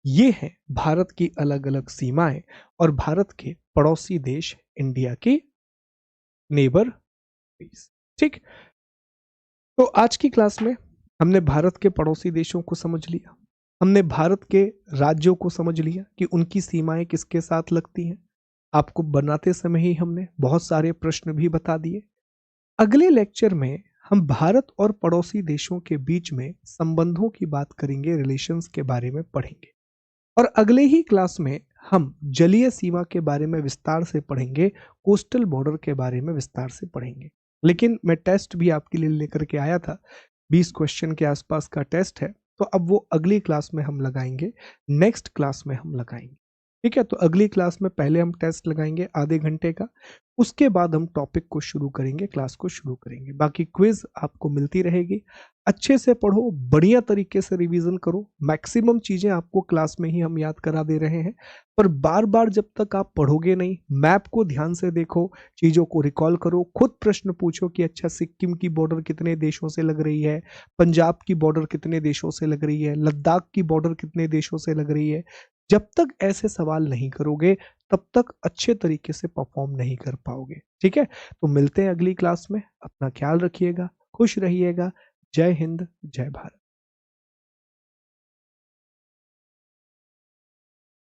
ये है भारत की अलग अलग सीमाएं और भारत के पड़ोसी देश, इंडिया की नेबर। ठीक। तो आज की क्लास में हमने भारत के पड़ोसी देशों को समझ लिया, हमने भारत के राज्यों को समझ लिया कि उनकी सीमाएं किसके साथ लगती हैं। आपको बनाते समय ही हमने बहुत सारे प्रश्न भी बता दिए। अगले लेक्चर में हम भारत और पड़ोसी देशों के बीच में संबंधों की बात करेंगे, रिलेशंस के बारे में पढ़ेंगे। और अगले ही क्लास में हम जलीय सीमा के बारे में विस्तार से पढ़ेंगे, कोस्टल बॉर्डर के बारे में विस्तार से पढ़ेंगे। लेकिन मैं टेस्ट भी आपके लिए लेकर के आया था, 20 क्वेश्चन के आसपास का टेस्ट है, तो अब वो अगली क्लास में हम लगाएंगे, नेक्स्ट क्लास में हम लगाएंगे। ठीक है। तो अगली क्लास में पहले हम टेस्ट लगाएंगे आधे घंटे का, उसके बाद हम टॉपिक को शुरू करेंगे, क्लास को शुरू करेंगे। बाकी क्विज आपको मिलती रहेगी। अच्छे से पढ़ो, बढ़िया तरीके से रिवीजन करो। मैक्सिमम चीजें आपको क्लास में ही हम याद करा दे रहे हैं, पर बार बार जब तक आप पढ़ोगे नहीं, मैप को ध्यान से देखो, चीजों को रिकॉल करो, खुद प्रश्न पूछो कि अच्छा सिक्किम की बॉर्डर कितने देशों से लग रही है, पंजाब की बॉर्डर कितने देशों से लग रही है, लद्दाख की बॉर्डर कितने देशों से लग रही है। जब तक ऐसे सवाल नहीं करोगे, तब तक अच्छे तरीके से परफॉर्म नहीं कर पाओगे। ठीक है। तो मिलते हैं अगली क्लास में। अपना ख्याल रखिएगा, खुश रहिएगा। जय हिंद, जय भारत।